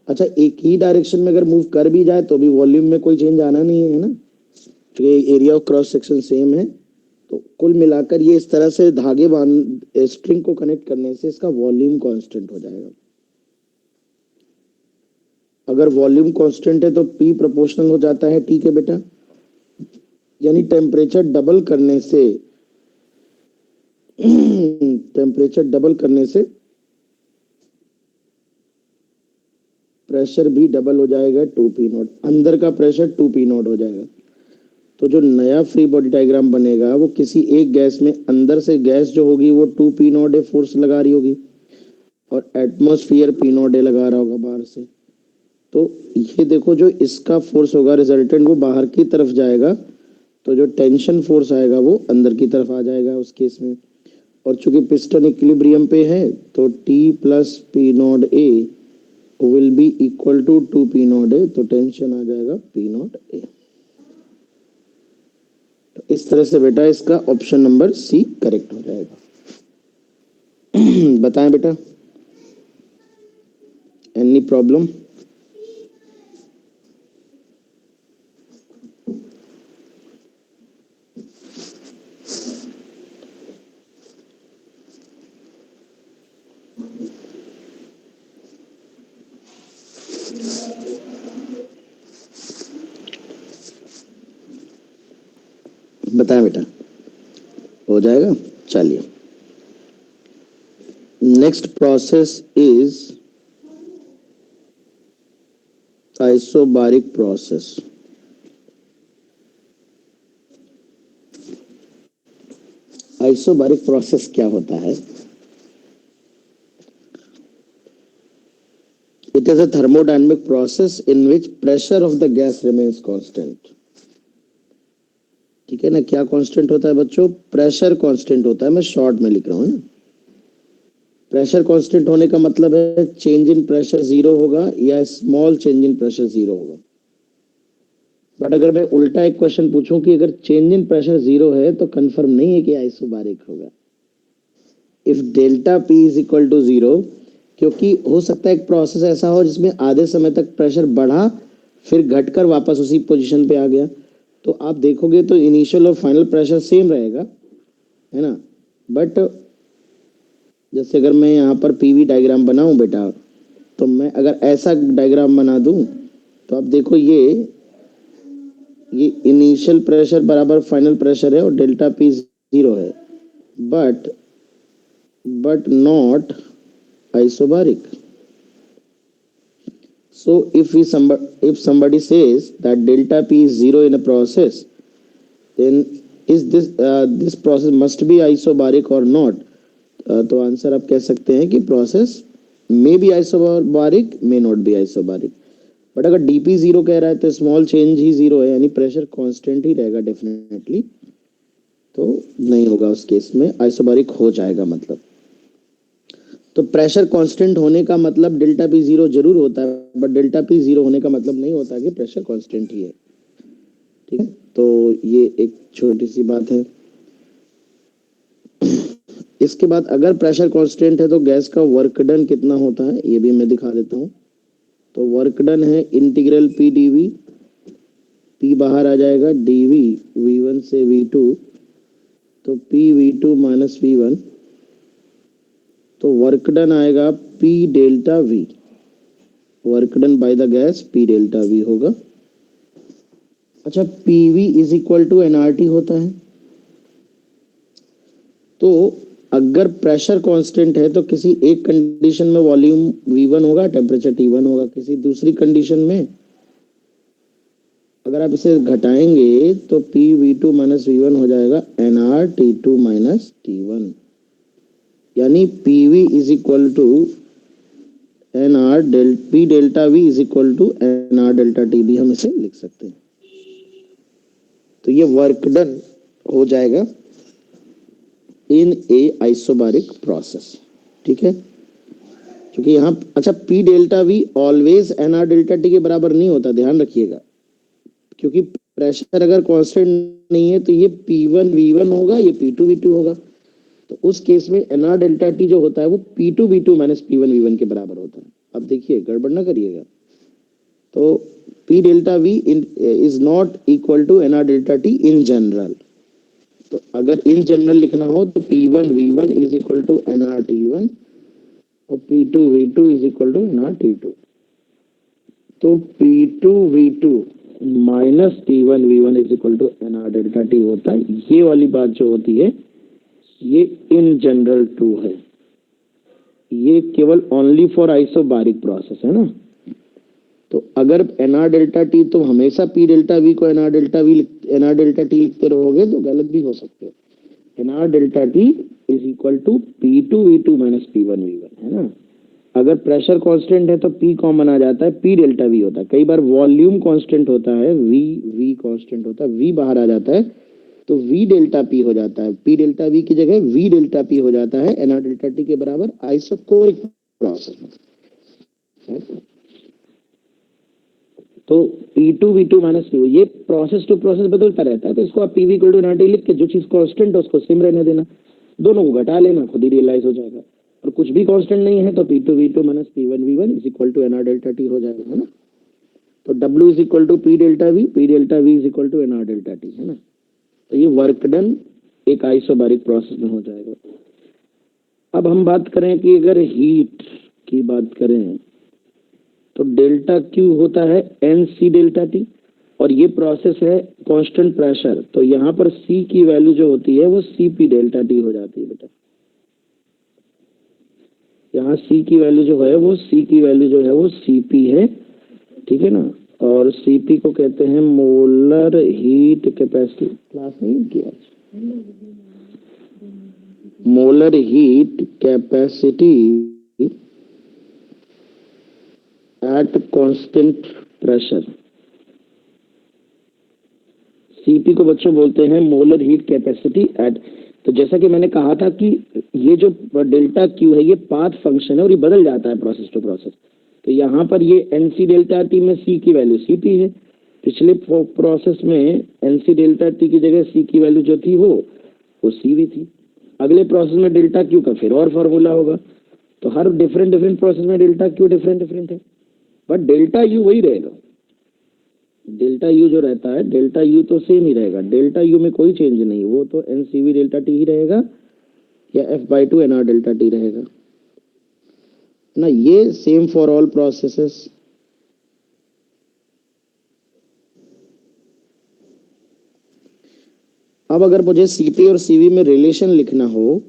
अच्छा, एक ही डायरेक्शन में अगर मूव कर भी जाए तो भी वॉल्यूम में कोई चेंज आना नहीं है ना, क्योंकि area of cross section same है। तो कुल मिलाकर ये इस तरह से धागे बांध स्ट्रिंग को कनेक्ट करने से इसका वॉल्यूम कांस्टेंट हो जाएगा। अगर वॉल्यूम कांस्टेंट है तो P प्रोपोर्शनल हो जाता है T के बेटा, यानी टेम्परेचर डबल करने से प्रेशर भी डबल हो जाएगा 2P नॉट, अंदर का प्रेशर 2P नॉट हो जाएगा। तो जो नया फ्री बॉडी डायग्राम बनेगा वो किसी एक गैस में, अंदर से गैस जो होगी वो 2P नॉट ए फोर्स लगा रही होगी और एटमॉस्फेयर P नॉट ए लगा रहा होगा बाहर से। तो ये देखो, जो इसका फोर्स होगा रिजल्टेंट वो बाहर की तरफ जाएगा, तो जो टेंशन फोर्स आएगा वो अंदर की तरफ आ जाएगा उस केस में। और चूंकि पिस्टन इक्विलिब्रियम पे है तो T plus P naught A will be equal to 2P naught A, तो टेंशन आ जाएगा P नॉट ए। तो इस तरह से बेटा इसका ऑप्शन नंबर सी करेक्ट हो जाएगा। बताएं बेटा, एनी प्रॉब्लम? बताएं बेटा, हो जाएगा। चलिए, next process is isobaric process. Isobaric process क्या होता है? It is a thermodynamic process in which pressure of the gas remains constant. ठीक है ना, क्या कांस्टेंट होता है बच्चों? प्रेशर कांस्टेंट होता है। मैं शॉर्ट में लिख रहा हूँ ना। प्रेशर कांस्टेंट होने का मतलब है चेंज इन प्रेशर 0 होगा या स्मॉल चेंज इन प्रेशर 0 होगा। बट अगर मैं उल्टा एक क्वेश्चन पूछूं कि अगर चेंज इन प्रेशर 0 है तो कंफर्म नहीं है कि आइसोबारिक होगा। If delta P is equal to 0, क्योंकि हो सकता है एक प्रोसेस ऐसा हो जिसमें आधे समय तक प्रेशर बढ़ा, फिर घटकर वापस उसी पोजीशन पे आ गया। तो आप देखोगे तो इनिशियल और फाइनल प्रेशर सेम रहेगा, है ना। बट जैसे अगर मैं यहाँ पर पीवी डायग्राम बनाऊं बेटा, तो मैं अगर ऐसा डायग्राम बना दूं तो आप देखो, ये इनिशियल प्रेशर बराबर फाइनल प्रेशर है और डेल्टा P 0 है, but not isobaric. So if somebody says that delta P is 0 in a process, then is this process must be isobaric or not? तो आंसर आप कह सकते हैं कि process may be isobaric, may not be isobaric. But अगर dp 0 कह रहा है तो स्मॉल चेंज ही 0 है, यानी प्रेशर कांस्टेंट ही रहेगा डेफिनेटली, तो नहीं होगा उस केस में, आइसोबारिक हो जाएगा मतलब। तो प्रेशर कांस्टेंट होने का मतलब डेल्टा पी जीरो जरूर होता है, बट डेल्टा पी जीरो होने का मतलब नहीं होता कि प्रेशर कांस्टेंट ही है। ठीक है, तो ये एक छोटी सी बात है। इसके बाद अगर प्रेशर कांस्टेंट है तो गैस का वर्क डन कितना होता है ये भी मैं दिखा देता हूँ। तो वर्क डन है इंटीग्रल पी डीवी, पी बाहर आ जाएगा डीवी V1 से V2, तो पी V2 माइनस V1, तो वर्क डन आएगा P delta V, work done by the gas P delta V होगा। अच्छा, PV is equal to NRT होता है। तो अगर प्रेशर कांस्टेंट है तो किसी एक कंडीशन में वॉल्यूम V1 होगा, टेम्परेचर T1 होगा, किसी दूसरी कंडीशन में अगर आप इसे घटाएंगे तो PV2 माइनस V1 हो जाएगा NRT2 माइनस T1, यानी PV is equal to P delta V is equal to NR delta T भी हम इसे लिख सकते हैं। तो ये वर्क डन हो जाएगा इन ए आइसोबारिक प्रोसेस। ठीक है, क्योंकि यहाँ अच्छा P delta V always NR delta T के बराबर नहीं होता, ध्यान रखिएगा, क्योंकि प्रेशर अगर कांस्टेंट नहीं है तो ये P1 V1 होगा, ये P2 V2 होगा। तो उस केस में NR डेल्टा T जो होता है वो P2 V2 minus P1 V1 के बराबर होता है। अब देखिए गड़बड़ ना करिएगा। तो P delta V is not equal to NR delta T in general. तो अगर इन जनरल लिखना हो तो P1 V1 is equal to NR T1 और P2 V2 is equal to NR T2। तो P2 V2 minus T1 V1 is equal to NR delta T होता है। ये वाली बात जो होती है ये इन जनरल ट्रू है, ये केवल ओनली फॉर आइसोबारिक प्रोसेस है ना। तो अगर NR डेल्टा T तो हमेशा P डेल्टा V को NR डेल्टा T लिखते रहोगे तो गलत भी हो सकते हो। NR delta T is equal to P2 V2 minus P1 V1 है ना। अगर प्रेशर कांस्टेंट है तो P कॉमन आ जाता है, P डेल्टा V होता है। कई बार वॉल्यूम कांस्टेंट होता है, V कांस्टेंट होता है, V बाहर आ जाता है तो V डेल्टा P हो जाता है, P डेल्टा V की जगह V डेल्टा P हो जाता है NR डेल्टा T के बराबर आइसोकोरिक प्रोसेस में। तो P2 V2 माइनस P, ये प्रोसेस टू प्रोसेस बदलता रहता है। तो इसको आप PV इक्वल टू NRT लिख के जो चीज कांस्टेंट है उसको सेम रहने देना, दोनों को घटा लेना, खुद ही रियलाइज हो जाएगा। और कुछ भी कांस्टेंट नहीं है तो P2 V2 minus P1 V1 is equal to NR delta T हो जाएगा, है ना। तो W is equal to P delta V is equal to NR delta T, है ना। तो ये वर्क डन एक आइसोबारिक प्रोसेस में हो जाएगा। अब हम बात करें कि अगर हीट की बात करें तो डेल्टा Q होता है NC डेल्टा T और ये प्रोसेस है कांस्टेंट प्रेशर। तो यहाँ पर C की वैल्यू जो होती है वो CP डेल्टा T हो जाती है बेटा। यहाँ C की वैल्यू जो है वो CP है, ठीक है ना। और CP को कहते हैं मोलर हीट कैपेसिटी, क्लास नहीं किया, molar heat capacity at constant pressure. CP को बच्चों बोलते हैं मोलर हीट कैपेसिटी एट। तो जैसा कि मैंने कहा था कि ये जो डेल्टा Q है ये पाथ फंक्शन है और ये बदल जाता है प्रोसेस टू प्रोसेस। तो यहाँ पर ये NC डेल्टा T में C की वैल्यू CP है, पिछले प्रोसेस में NC डेल्टा T की जगह C की वैल्यू जो थी वो CV थी। अगले प्रोसेस में डेल्टा Q का फिर और फॉर्मूला होगा। तो हर डिफरेंट प्रोसेस में डेल्टा Q डिफरेंट है, बट डेल्टा U वही रहेगा। डेल्टा U जो रहता है डेल्टा U तो सेम ही रहेगा, डेल्टा U में कोई चेंज नहीं, वो तो NCV डेल्टा T ही रहेगा या F/2 NR डेल्टा T रहेगा ना। ये सेम फॉर ऑल प्रोसेसेस। अब अगर मुझे CP और CV में रिलेशन लिखना हो,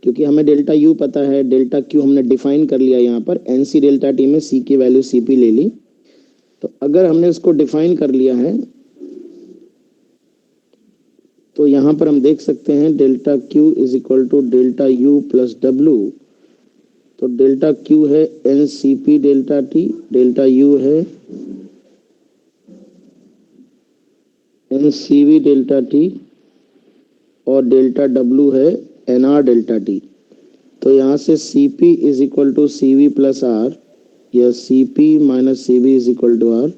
क्योंकि हमें डेल्टा U पता है, डेल्टा Q हमने डिफाइन कर लिया, यहाँ पर NC डेल्टा T में C की वैल्यू CP ले ली। तो अगर हमने उसको डिफाइन कर लिया है तो यहाँ पर हम देख सकते हैं delta Q is equal to delta U plus W। तो डेल्टा Q है NCP delta T, delta U है NCV डेल्टा T और डेल्टा W है NR डेल्टा T। तो तो यहाँ से Cp is equal to Cv plus R या Cp minus Cv is equal to R,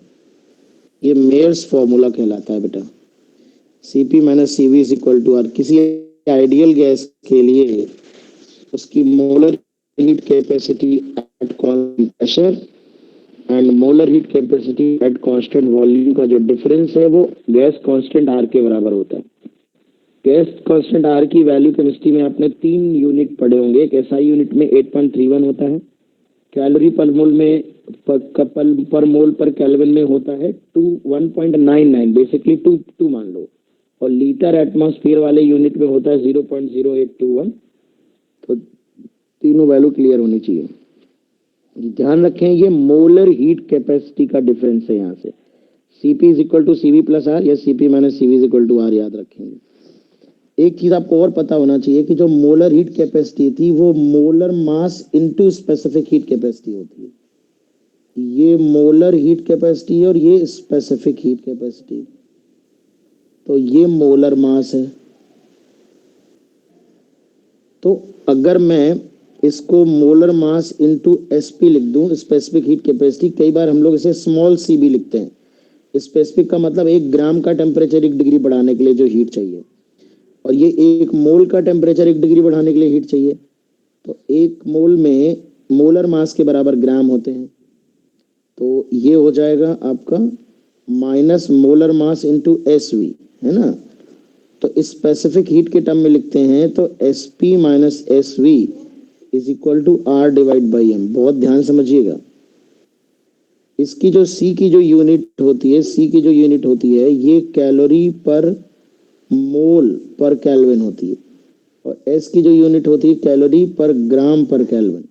ये मेयर्स फॉर्मूला कहलाता है बेटा। Cp minus Cv is equal to R. किसी आइडियल गैस के लिए उसकी molar heat capacity at constant pressure and molar heat capacity at constant volume का जो डिफरेंस है वो गैस कांस्टेंट आर के बराबर होता है। गैस कांस्टेंट आर की वैल्यू केमिस्ट्री में आपने 3 यूनिट पढ़े होंगे। एक एसआई यूनिट में 8.31 होता है, कैलोरी पर मोल में पर मोल पर केल्विन में होता है 1.99, बेसिकली 2 मान लो, और लीटर एटमॉस्फेयर वाले यूनिट में होता है 0.0821। तो तीनों वैल्यू क्लियर होनी चाहिए। ध्यान रखें ये मोलर हीट कैपेसिटी का डिफरेंस है। यहाँ से Cp is equal to Cv plus R या Cp minus Cv is equal to R याद रखेंगे। एक चीज आपको और पता होना चाहिए कि जो मोलर हीट कैपेसिटी थी वो molar mass into specific heat capacity होती है। ये मोलर हीट कैपेसिटी और ये स्पेसिफिक हीट कैपेसिटी, तो ये मोलर मास है। तो अगर मैं इसको मोलर मास इनटू एसपी लिख दूं, स्पेसिफिक हीट कैपेसिटी, कई बार हम लोग इसे स्मॉल सी भी लिखते हैं। स्पेसिफिक का मतलब 1 ग्राम का टेम्परेचर 1 डिग्री बढ़ाने के लिए जो हीट चाहिए, और ये 1 मोल का टेम्परेचर 1 डिग्री बढ़ाने के लिए हीट चाहिए। तो 1 मोल में मोलर मास के बराबर ग्राम होते हैं, तो ये हो जाएगा आपका minus molar mass into SV, है ना। तो स्पेसिफिक हीट के टर्म में लिखते हैं तो SP minus SV is equal to R divide by M. बहुत ध्यान समझिएगा। इसकी जो सी की जो यूनिट होती है, सी की जो यूनिट होती है ये कैलोरी पर मोल पर केल्विन होती है, और एस की जो यूनिट होती है कैलोरी पर ग्राम पर केल्विन।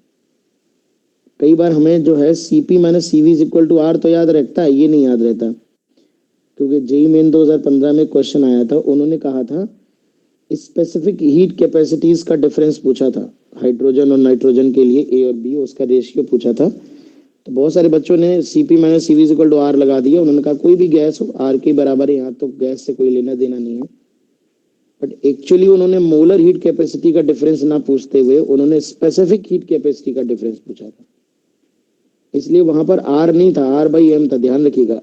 कई बार हमें जो है Cp minus Cv is equal to R तो याद रहता है, ये नहीं याद रहता, क्योंकि जेई मेन 2015 में क्वेश्चन आया था। उन्होंने कहा था स्पेसिफिक हीट कैपेसिटीज का डिफरेंस पूछा था, हाइड्रोजन और नाइट्रोजन के लिए ए और बी, उसका रेशियो पूछा था। तो बहुत सारे बच्चों ने Cp minus Cv is equal to R लगा दिया। उन्होंने कहा कोई भी गैस हो आर के बराबर है, यहाँ तो गैस से कोई लेना देना नहीं है। बट एक्चुअली उन्होंने मोलर हीट कैपेसिटी का डिफरेंस ना पूछते हुए उन्होंने स्पेसिफिक हीट कैपेसिटी का डिफरेंस पूछा था, इसलिए वहां पर आर नहीं था, आर बाई एम था। ध्यान रखिएगा।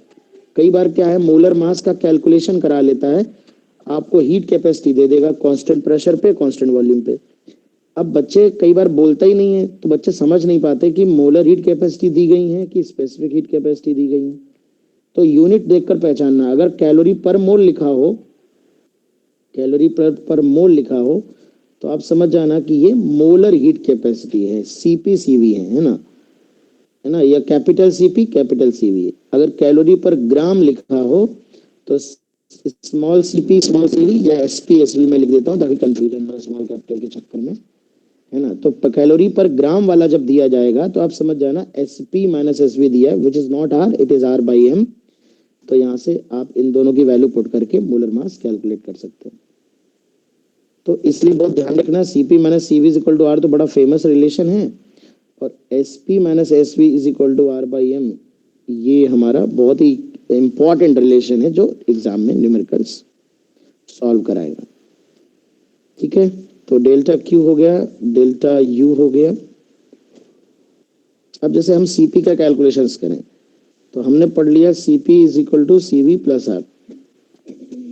कई बार क्या है, मोलर मास का कैलकुलेशन करा लेता है, आपको हीट कैपेसिटी दे देगा कांस्टेंट प्रेशर पे कांस्टेंट वॉल्यूम पे। अब बच्चे कई बार बोलता ही नहीं है, तो बच्चे समझ नहीं पाते कि मोलर हीट कैपेसिटी दी गई है कि स्पेसिफिक हीट कैपेसिटी दी गई है। तो यूनिट देखकर पहचानना। अगर कैलोरी पर मोल लिखा हो, कैलोरी पर मोल लिखा हो, तो आप समझ जाना कि ये मोलर हीट कैपेसिटी है, CpCv है ना, है ना, या कैपिटल Cp कैपिटल Cv। अगर कैलोरी पर ग्राम लिखा हो तो स्मॉल Cp स्मॉल Cv या SpSv में लिख देता हूँ ताकि कंफ्यूजन ना स्मॉल कैपिटल के चक्कर में, है ना। तो कैलोरी पर ग्राम वाला जब दिया जाएगा तो आप समझ जाना Sp माइनस Sv दिया है, which is not R, it is R by M. तो यहाँ से आप इन दोनों की वैल्यू पुट करके मोलर मास कैलकुलेट कर सकते हैं। तो इसलिए बहुत ध्यान रखना, Cp minus Cv is equal to R तो बड़ा फेमस रिलेशन है, और Sp minus Sv is equal to R by M ये हमारा बहुत ही इंपॉर्टेंट रिलेशन है जो एग्जाम में न्यूमेरिकल्स सॉल्व कराएगा। ठीक है, तो डेल्टा Q हो गया, डेल्टा U हो गया। अब जैसे हम Cp का कैलकुलेशंस करें तो हमने पढ़ लिया Cp is equal to Cv plus R.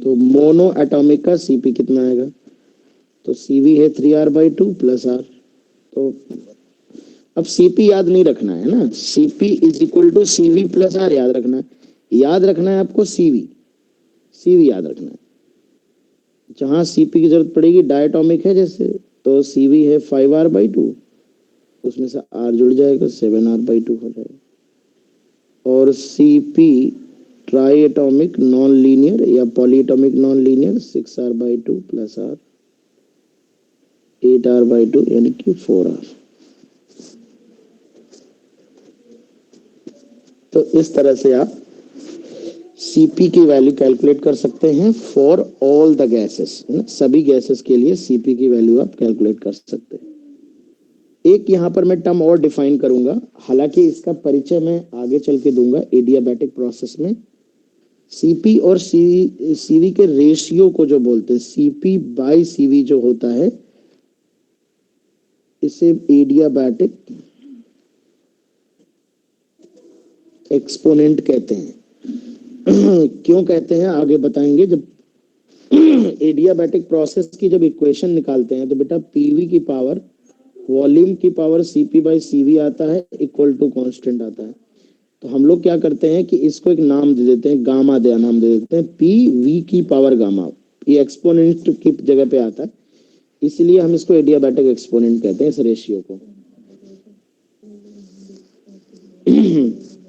तो मोनो एटॉमिक का Cp कितना आएगा, तो Cv है 3r/2 प्लस आर। तो अब Cp याद नहीं रखना है ना, Cp is equal to Cv plus R याद रखना है। याद रखना है आपको Cv याद रखना है। जहां Cp की जरूरत पड़ेगी डायटोमिक है जैसे, तो Cv है 5r/2, उसमें से r जुड़ जाएगा 7r/2 हो जाएगा। और Cp triatomic nonlinear या polyatomic nonlinear 6r/2 plus R 8r/2 यानी कि 4r। तो इस तरह से आप Cp की वैल्यू कैलकुलेट कर सकते हैं फॉर ऑल द गैसेस, है ना। सभी गैसेस के लिए Cp की वैल्यू आप कैलकुलेट कर सकते हैं। एक यहाँ पर मैं टर्म और डिफाइन करूंगा, हालांकि इसका परिचय मैं आगे चल के दूंगा एडियाबैटिक प्रोसेस में। Cp और Cv के रेशियो को जो बोलते हैं, Cp बाई Cv जो होता है, इसे एडियाबैटिक एक्सपोनेंट कहते हैं। क्यों कहते हैं आगे बताएंगे। जब एडियाबैटिक प्रोसेस की जब इक्वेशन निकालते हैं तो बेटा पीवी की पावर वॉल्यूम की पावर सीपी बाई सीवी आता है इक्वल टू कांस्टेंट आता है। तो हम लोग क्या करते हैं कि इसको एक नाम दे देते हैं, गामा दे नाम दे देते हैं, पी वी की पावर गामा। ये एक्सपोनेंट की जगह पे आता है, इसलिए हम इसको एडियाबैटिक एक्सपोनेंट कहते हैं इस रेशियो को।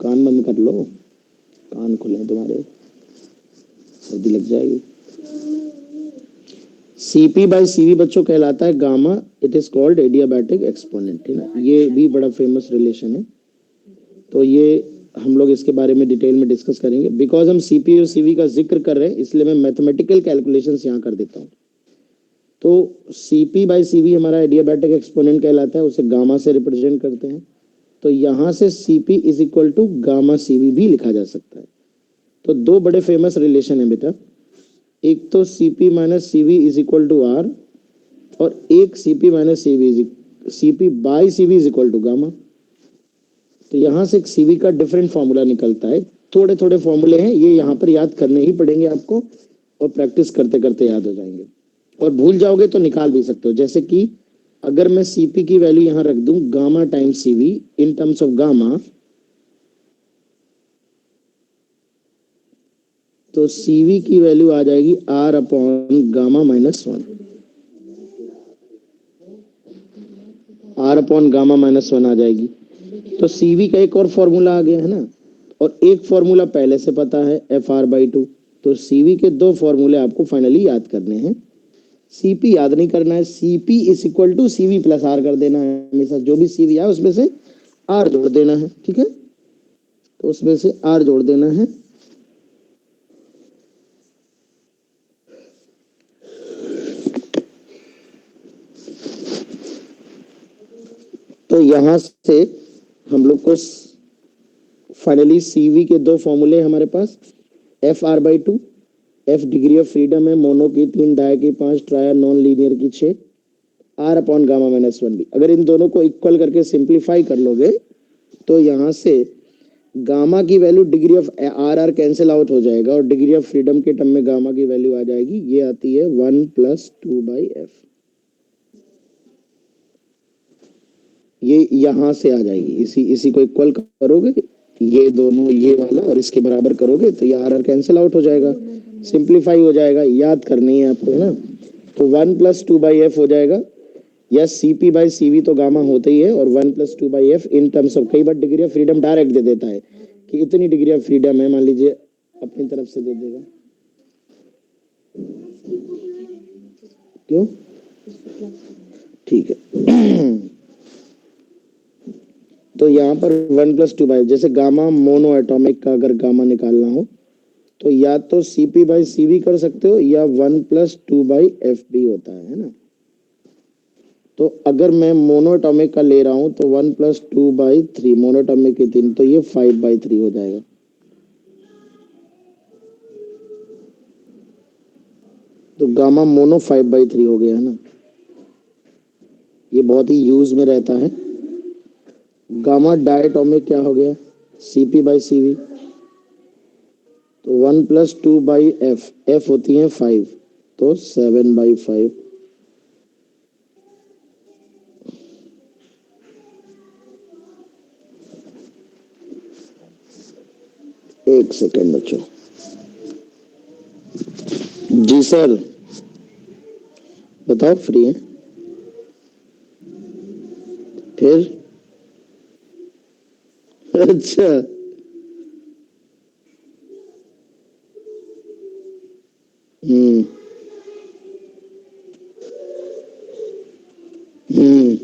कान बंद कर लो, कान खुले हैं तुम्हारे, सर्दी लग जाएगी। सीपी बाई सीवी बच्चों कहलाता है gamma, it is called adiabatic exponent, है ना। ये भी बड़ा फेमस रिलेशन है, तो ये हम लोग इसके बारे में डिटेल में डिस्कस करेंगे। बिकॉज हम सीपी और सीवी का जिक्र कर रहे हैं इसलिए मैं मैथमेटिकल कैलकुलेशंस यहाँ कर देता हूँ। तो सीपी बाई सीवी हमारा एडियाबैटिक एक्सपोनेंट कहलाता है, उसे गामा से रिप्रेजेंट करते हैं। तो यहां से CP is equal to gamma CV भी लिखा जा सकता है। तो दो बड़े फेमस रिलेशन है बेटा, एक तो CP minus CV is equal to R, और एक CP minus CP by CV is equal to gamma. तो यहां से एक सीवी का डिफरेंट फॉर्मूला निकलता है। थोड़े थोड़े फॉर्मूले हैं, ये यहाँ पर याद करने ही पड़ेंगे आपको, और प्रैक्टिस करते करते याद हो जाएंगे। और भूल जाओगे तो निकाल भी सकते हो, जैसे कि अगर मैं सीपी की वैल्यू यहां रख दूं gamma times C V in terms of gamma, तो सीवी की वैल्यू आ जाएगी R upon gamma minus one. R upon gamma minus one आ जाएगी। तो सीवी का एक और फॉर्मूला आ गया है ना, और एक फॉर्मूला पहले से पता है एफ आर बाई टू। तो सीवी के दो फॉर्मूले आपको फाइनली याद करने हैं। सीपी याद नहीं करना है, CP is equal to CV plus R कर देना है हमेशा। जो भी सीवी आए उसमें से आर जोड़ देना है, ठीक है। तो उसमें से आर जोड़ देना है। तो यहां से हम लोग को फाइनली सीवी के दो फॉर्मूले हमारे पास, f R by two, f degree of freedom है, मोनो की 3, डाई की 5, ट्रायर नॉन लीनियर की 6, R upon gamma minus one भी। अगर इन दोनों को इक्वल करके सिंप्लीफाई कर लोगे तो यहां से गामा की value degree of R R cancel out हो जाएगा, और डिग्री ऑफ फ्रीडम के टर्म में गामा की वैल्यू आ जाएगी, ये आती है 1 प्लस 2 बाई एफ। ये यहां से आ जाएगी, इसी को इक्वल करोगे, ये दोनों ये वाला और इसके बराबर करोगे तो ये आर आर कैंसिल आउट हो जाएगा, सिंप्लीफाई हो जाएगा। याद करनी है आपको, है ना। तो 1 प्लस 2 बाई एफ हो जाएगा, या सीपी बाई सीवी तो गामा होता ही है, और 1 plus 2 by F in terms of, कई बार डिग्री ऑफ फ्रीडम डायरेक्ट दे देता है कि इतनी डिग्री ऑफ फ्रीडम है, मान लीजिए अपनी तरफ से दे देगा। क्यों? ठीक है। तो यहाँ पर 1 प्लस 2 बाई, जैसे गामा मोनो एटॉमिक का अगर गामा निकालना हो तो या तो सीपी बाई सीवी कर सकते हो, या 1 प्लस 2 बाई एफ भी होता है ना। तो अगर मैं मोनोटॉमिक का ले रहा हूं तो 1 प्लस 2 बाई 3, मोनोटॉमिक की 3, तो ये 5 बाई 3 हो जाएगा। तो गामा मोनो 5 बाई 3 हो गया है ना, ये बहुत ही यूज में रहता है। गामा डायटोमिक क्या हो गया, सीपी बाई सीवी, तो 1 प्लस 2 बाई एफ, एफ होती है 5, तो 7 बाई 5। एक सेकेंड बच्चों। जी सर, बताओ, फ्री है? फिर अच्छा, हम्म हम्म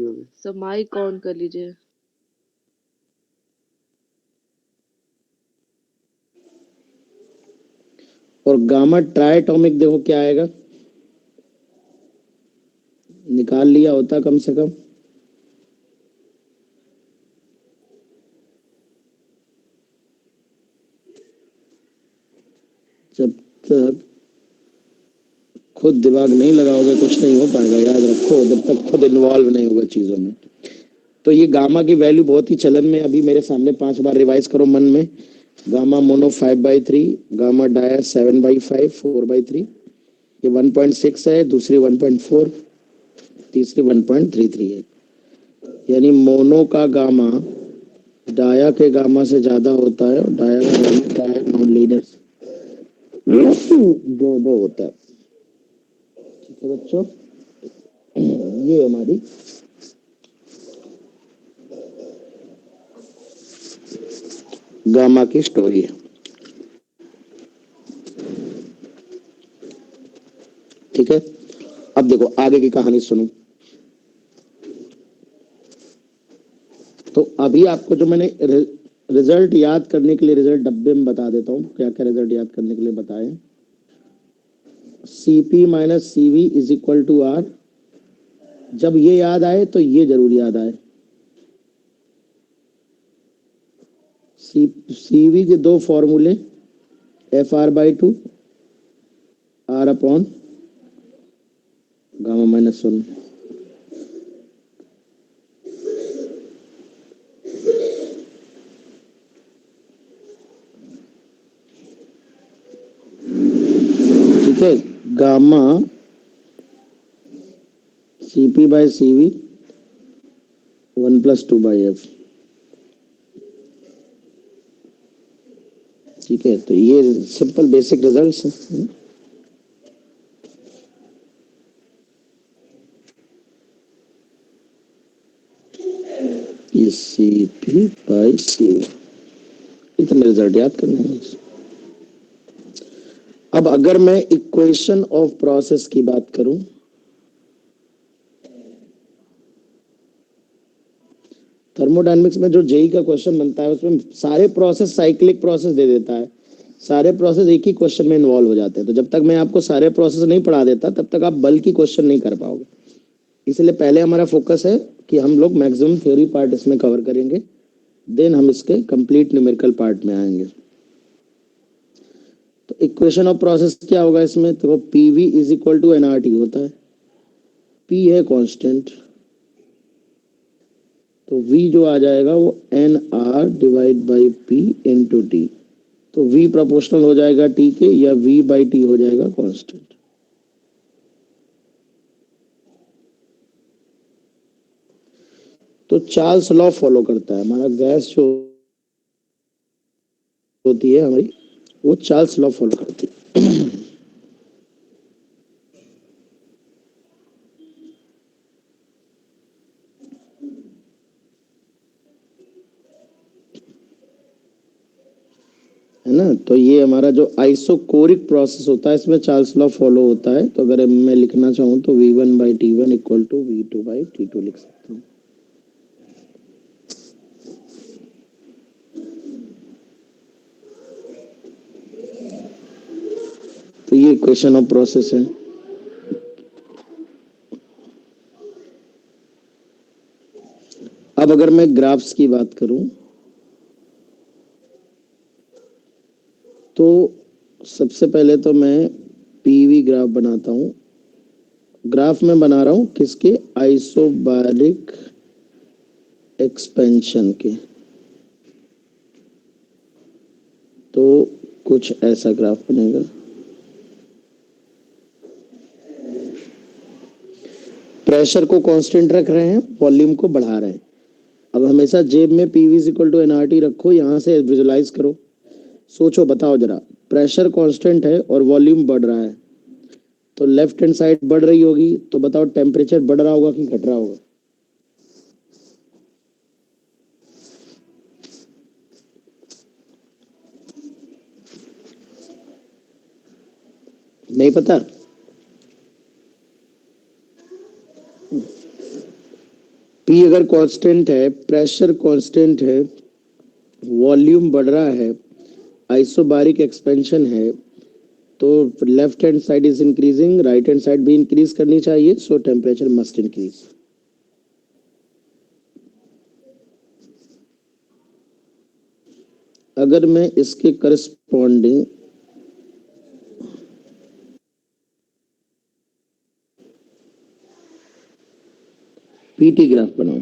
होगी। सब माइक ऑन कर लीजिए। और गामा ट्राइटोमिक देखो क्या आएगा, निकाल लिया होता कम से कम। जब तक खुद दिमाग नहीं लगाओगे कुछ नहीं हो पाएगा, याद रखो, जब तक खुद इन्वॉल्व नहीं होगा चीजों में। तो ये गामा की वैल्यू बहुत ही चलन में, अभी मेरे सामने 5 बार रिवाइज करो मन में। गामा मोनो 5/3, गामा डाया 7/5, 4/3, ये 1.6 है, दूसरी 1.4, तीसरी 1.33 है। यानी मोनो का गामा डाया के गामा से ज्यादा होता है, और डाया का गामा डाया नॉन लीनियर दो होता है। ठीक है बच्चों, ये हमारी गामा की स्टोरी है। ठीक है, अब देखो आगे की कहानी सुनो। तो अभी आपको जो मैंने रिजल्ट याद करने के लिए रिजल्ट डब्बे में बता देता हूँ, क्या क्या रिजल्ट याद करने के लिए बताए। CP minus CV is equal to R। जब ये याद आए तो ये जरूर याद आए। CV के दो फॉर्मूले, FR/2, R upon gamma minus 1। ठीक है, गामा CP/CV 1 + 2/F। ठीक है, तो ये सिंपल बेसिक रिजल्ट्स हैं। ये CP/CV, इतने रिजल्ट याद करने हैं। अब अगर मैं इक्वेशन ऑफ प्रोसेस की बात करूं, थर्मोडायनेमिक्स में जो जेई का क्वेश्चन बनता है उसमें सारे प्रोसेस साइक्लिक प्रोसेस दे देता है, सारे प्रोसेस एक ही क्वेश्चन में इन्वॉल्व हो जाते हैं। तो जब तक मैं आपको सारे प्रोसेस नहीं पढ़ा देता तब तक आप बल्क की क्वेश्चन नहीं कर पाओगे। इसलिए पहले हमारा फोकस है कि हम लोग मैक्सिमम थ्योरी पार्ट इसमें कवर करेंगे, देन हम इसके कंप्लीट न्यूमेरिकल पार्ट में आएंगे। तो इक्वेशन ऑफ प्रोसेस क्या होगा इसमें, तो PV is equal to NRT होता है। P है कांस्टेंट, तो V जो आ जाएगा वो NR/P इंटू T। तो V प्रोपोर्शनल हो जाएगा T के, या V/T हो जाएगा कांस्टेंट। तो चार्ल्स लॉ फॉलो करता है हमारा, गैस जो होती है हमारी वो चार्ल्स लॉ फॉलो करती है ना। तो ये हमारा जो आइसोकोरिक प्रोसेस होता है इसमें चार्ल्स लॉ फॉलो होता है। तो अगर मैं लिखना चाहूँ तो V1/T1 इक्वल टू V2/T2 लिख सकता हूँ। तो ये इक्वेशन ऑफ प्रोसेस है। अब अगर मैं ग्राफ्स की बात करूं तो सबसे पहले तो मैं PV ग्राफ बनाता हूं। ग्राफ में बना रहा हूं किसके, आइसोबारिक एक्सपेंशन के। तो कुछ ऐसा ग्राफ बनेगा। प्रेशर को कांस्टेंट रख रहे हैं, वॉल्यूम को बढ़ा रहे हैं। अब हमेशा जेब में PV is equal to NRT रखो, यहां से विजुलाइज करो, सोचो, बताओ जरा। प्रेशर कांस्टेंट है और वॉल्यूम बढ़ रहा है, तो लेफ्ट हैंड साइड बढ़ रही होगी, तो बताओ टेम्परेचर बढ़ रहा होगा कि घट रहा होगा। नहीं पता, P अगर कांस्टेंट है, प्रेशर कांस्टेंट है, वॉल्यूम बढ़ रहा है, आइसोबारिक एक्सपेंशन है, तो left hand side is increasing, right hand side भी इंक्रीज करनी चाहिए, सो टेम्परेचर मस्ट इंक्रीज। अगर मैं इसके करस्पॉन्डिंग पीटी ग्राफ बनाऊं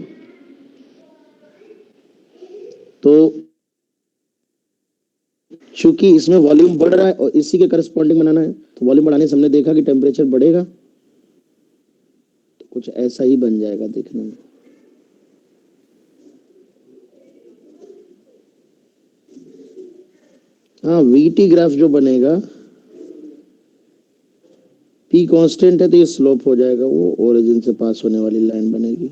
तो चूंकि इसमें वॉल्यूम बढ़ रहा है और इसी के करस्पॉन्डिंग बनाना है, तो वॉल्यूम बढ़ाने से हमने देखा कि टेम्परेचर बढ़ेगा, तो कुछ ऐसा ही बन जाएगा देखने में। हाँ, वीटी ग्राफ जो बनेगा, पी कांस्टेंट है तो ये स्लोप हो जाएगा, वो ओरिजिन से पास होने वाली लाइन बनेगी।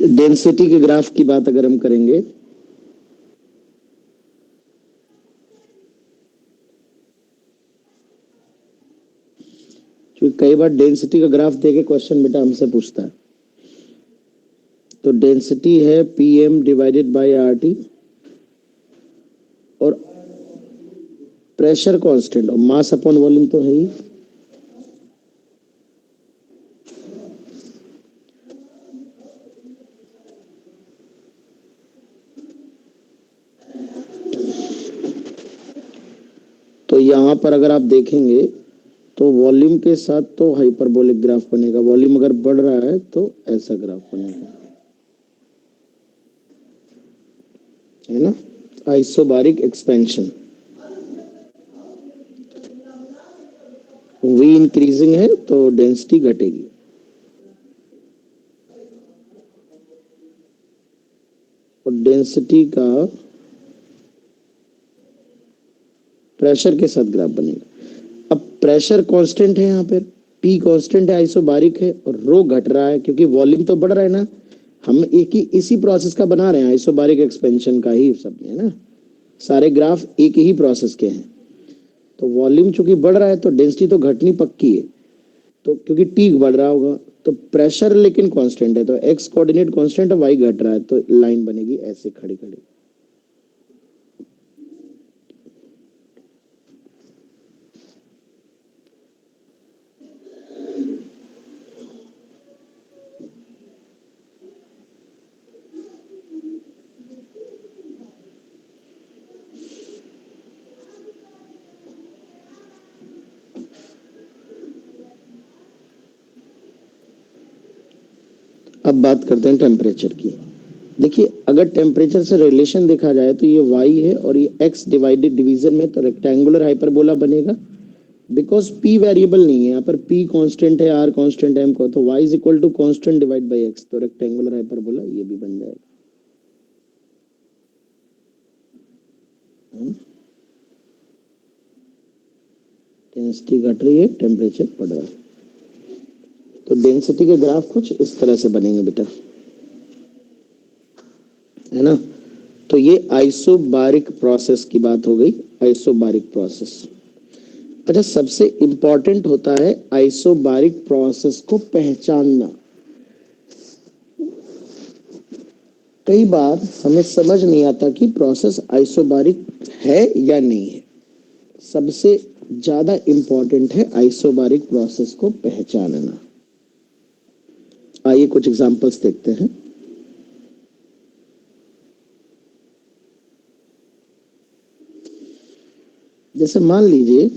डेंसिटी के ग्राफ की बात अगर हम करेंगे, क्योंकि कई बार डेंसिटी का ग्राफ देके क्वेश्चन बेटा हमसे पूछता है। तो डेंसिटी है पीएम डिवाइडेड बाय आरटी और प्रेशर कांस्टेंट और मास अपॉन वॉल्यूम तो है ही। तो यहां पर अगर आप देखेंगे तो वॉल्यूम के साथ तो हाइपरबोलिक ग्राफ बनेगा, वॉल्यूम अगर बढ़ रहा है तो ऐसा ग्राफ बनेगा, है ना, आइसोबारिक एक्सपेंशन। वी इंक्रीजिंग है तो डेंसिटी घटेगी। और डेंसिटी का प्रेशर के साथ ग्राफ बनेगा। अब प्रेशर कांस्टेंट है, यहाँ पर पी कांस्टेंट है, आइसोबारिक है, और रो घट रहा है क्योंकि वॉल्यूम तो बढ़ रहा है ना। हम एक ही इसी प्रोसेस का बना रहे हैं, आइसोबारिक एक्सपेंशन का ही सब है ना, सारे ग्राफ एक ही प्रोसेस के हैं। तो वॉल्यूम चूंकि बढ़ रहा है तो डेंसिटी तो घटनी पक्की है, तो क्योंकि टी बढ़ रहा होगा, तो प्रेशर लेकिन कांस्टेंट है, तो एक्स कोऑर्डिनेट कांस्टेंट है, वाई घट रहा है, तो लाइन बनेगी ऐसे खड़ी खड़ी। अब बात करते हैं टेम्परेचर की। देखिए, अगर टेम्परेचर से रिलेशन देखा जाए तो ये y है और ये x डिवाइडेड डिवीजन में, तो रेक्टेंगुलर हाइपरबोला बनेगा। बिकॉज p वेरिएबल नहीं है यहाँ पर, p कांस्टेंट है, r कांस्टेंट है, m को, तो y is equal to constant divide by x, तो रेक्टेंगुलर हाइपरबोला ये भी बन जाएगा। डेंसिटी घट रही है, टेम्परेचर बढ़ रहा है, तो डेंसिटी के ग्राफ कुछ इस तरह से बनेंगे बेटा, है ना। तो ये आइसोबारिक प्रोसेस की बात हो गई, आइसोबारिक प्रोसेस। अच्छा, सबसे इंपॉर्टेंट होता है आइसोबारिक प्रोसेस को पहचानना। कई बार हमें समझ नहीं आता कि प्रोसेस आइसोबारिक है या नहीं है। सबसे ज्यादा इंपॉर्टेंट है आइसोबारिक प्रोसेस को पहचानना। आइए कुछ एग्जांपल्स देखते हैं। जैसे मान लीजिए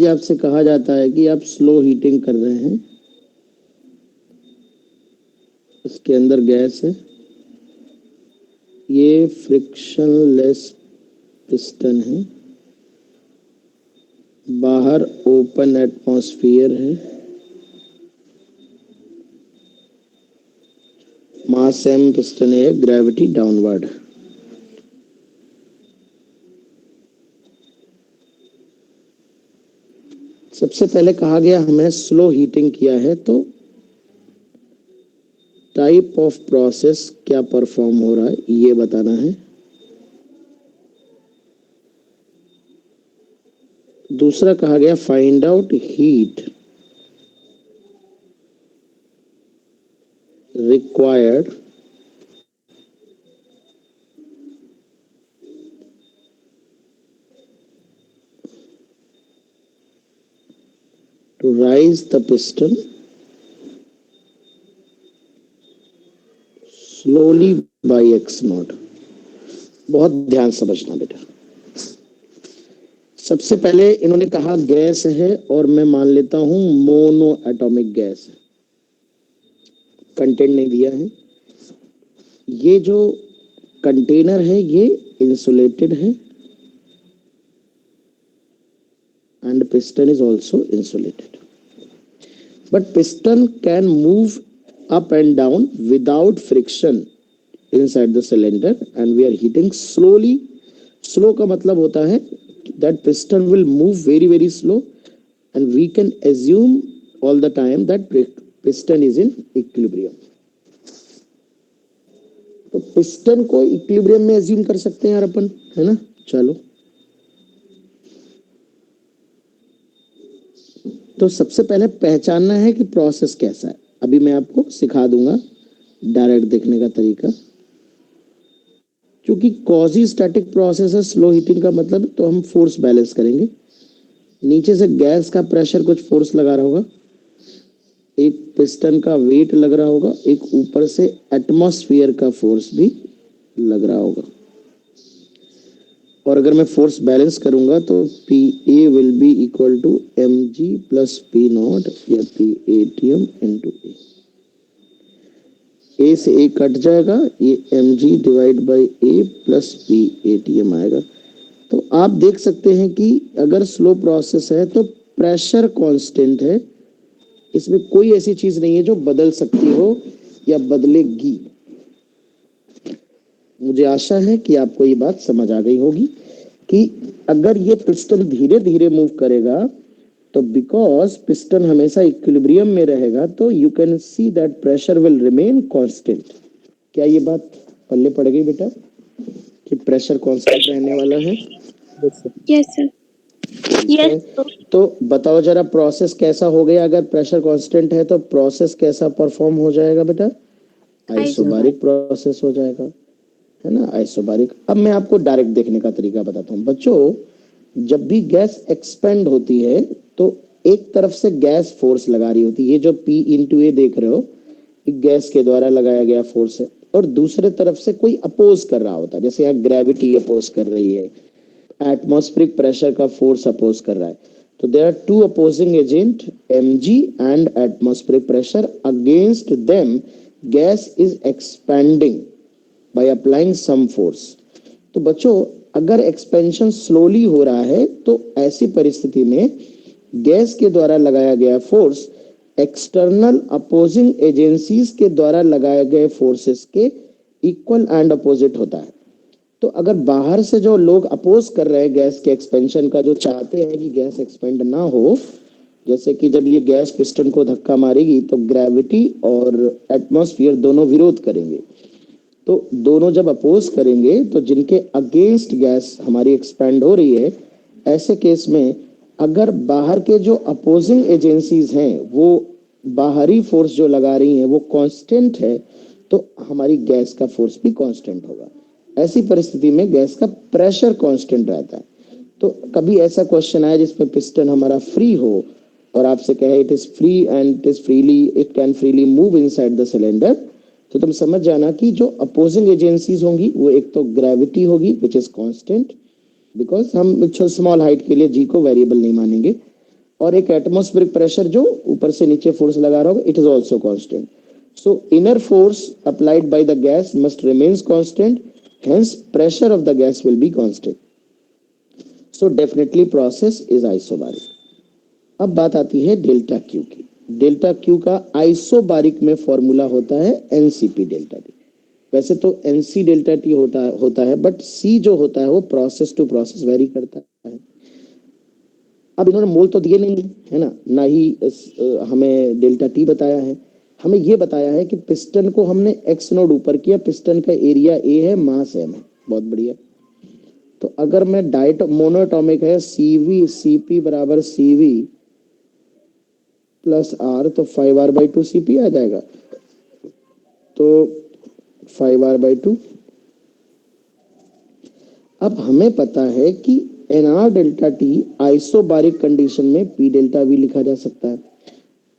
आपसे कहा जाता है कि आप स्लो हीटिंग कर रहे हैं, इसके अंदर गैस है, ये फ्रिक्शनलेस पिस्टन है, बाहर ओपन एटमॉस्फेयर है, मास सेम पिस्टन है, ग्रेविटी डाउनवर्ड है। सबसे पहले कहा गया हमें स्लो हीटिंग किया है, तो टाइप ऑफ प्रोसेस क्या परफॉर्म हो रहा है ये बताना है। दूसरा कहा गया find out heat required to rise the piston slowly by x naught। बहुत ध्यान समझना बेटा। सबसे पहले इन्होंने कहा गैस है और मैं मान लेता हूं मोनो एटॉमिक गैस है, कंटेंट नहीं दिया है। ये जो कंटेनर है ये इंसुलेटेड है and piston is also insulated, but piston can move up and down without friction inside the cylinder and we are heating slowly। slow का मतलब होता है that piston will move very slow and we can assume all the time that piston is in equilibrium। तो piston को equilibrium में assume कर सकते हैं यार अपन, है ना। चलो, तो सबसे पहले पहचानना है कि प्रोसेस कैसा है। अभी मैं आपको सिखा दूंगा डायरेक्ट देखने का तरीका। क्योंकि क्वाजी स्टैटिक प्रोसेस है स्लो हीटिंग का मतलब, तो हम फोर्स बैलेंस करेंगे। नीचे से गैस का प्रेशर कुछ फोर्स लगा रहा होगा, एक पिस्टन का वेट लग रहा होगा, एक ऊपर से एटमॉस्फेयर का फोर्स भी लग रहा होगा। और अगर मैं फोर्स बैलेंस करूंगा तो P A will be equal to m g plus P nought या P A T M into A से ए कट जाएगा, ये m g divide by A plus P A T M आएगा। तो आप देख सकते हैं कि अगर स्लो प्रोसेस है तो प्रेशर कांस्टेंट है, इसमें कोई ऐसी चीज नहीं है जो बदल सकती हो या बदलेगी। मुझे आशा है कि आपको ये बात समझ आ गई होगी कि अगर ये पिस्टन धीरे धीरे मूव करेगा तो बिकॉज पिस्टन हमेशा इक्विलिब्रियम में रहेगा, तो you can see that pressure will remain constant. क्या ये बात पल्ले पड़ गई बेटा कि प्रेशर कांस्टेंट रहने वाला है? Yes sir. यस। तो बताओ जरा प्रोसेस कैसा हो गया? अगर प्रेशर कांस्टेंट है तो प्रोसेस कैसा परफॉर्म हो जाएगा बेटा? आइसोबारिक प्रोसेस हो जाएगा। है ना, आइसोबारिक। अब मैं आपको डायरेक्ट देखने का तरीका बताता हूँ बच्चों। जब भी गैस एक्सपेंड होती है तो एक तरफ से गैस फोर्स लगा रही होती है, ये जो P इंटू ए देख रहे हो, गैस के द्वारा लगाया गया फोर्स है, और दूसरे तरफ से कोई अपोज कर रहा होता है, जैसे यहाँ ग्रेविटी अपोज कर रही है, एटमॉस्फेरिक प्रेशर का फोर्स अपोज कर रहा है। तो there are two opposing agent mg and atmospheric pressure, against them gas is expanding by applying some force. तो बच्चों अगर एक्सपेंशन स्लोली हो रहा है तो ऐसी परिस्थिति में गैस के द्वारा लगाया गया फोर्स एक्सटर्नल अपोजिंग एजेंसीज के द्वारा लगाए गए फोर्सेस के इक्वल एंड अपोजिट होता है। तो अगर बाहर से जो लोग अपोज कर रहे हैं गैस के एक्सपेंशन का, जो चाहते हैं कि गैस एक्सपेंड ना हो, जैसे कि जब ये गैस पिस्टन को धक्का मारेगी तो ग्रेविटी और एटमॉस्फेयर दोनों विरोध करेंगे। तो दोनों जब अपोज करेंगे तो जिनके अगेंस्ट गैस हमारी एक्सपेंड हो रही है, ऐसे केस में अगर बाहर के जो अपोजिंग एजेंसीज हैं वो बाहरी फोर्स जो लगा रही हैं वो कांस्टेंट है, तो हमारी गैस का फोर्स भी कांस्टेंट होगा। ऐसी परिस्थिति में गैस का प्रेशर कांस्टेंट रहता है। तो कभी ऐसा क्वेश्चन आया जिसमें पिस्टन हमारा फ्री हो और आपसे कहे it is free and it can freely move inside the cylinder, तो तुम समझ जाना कि जो अपोजिंग एजेंसीज होंगी वो एक तो ग्रेविटी होगी विच इज कांस्टेंट, बिकॉज हम स्मॉल हाइट के लिए जी को वेरिएबल नहीं मानेंगे, और एक एटमॉस्फेरिक प्रेशर जो ऊपर से नीचे फोर्स लगा रहा होगा, it is also constant. So inner force applied by the gas must remains constant, hence pressure of the gas will be constant. So definitely process is isobaric. अब बात आती है डेल्टा क्यू की। डेल्टा क्यू का isobaric में formula होता है NCP delta T. वैसे तो एनसी डेल्टा टी होता है बट सी जो होता है वो प्रोसेस टू प्रोसेस वेरी करता है। अब इन्होंने मोल तो दिए नहीं है ना, ना ही हमें डेल्टा टी बताया है। हमें ये बताया है कि पिस्टन को हमने एक्स नोड ऊपर किया, पिस्टन का एरिया ए है, मास एम है, बहुत बढ़िया। तो अगर मैं डाइट मोनोटॉमिक है, सीवी सीपी बराबर सीवी प्लस आर, तो 5r/2 CP आ जाएगा। तो 5r/2। अब हमें पता है कि nr delta T isobaric condition में p डेल्टा v लिखा जा सकता है।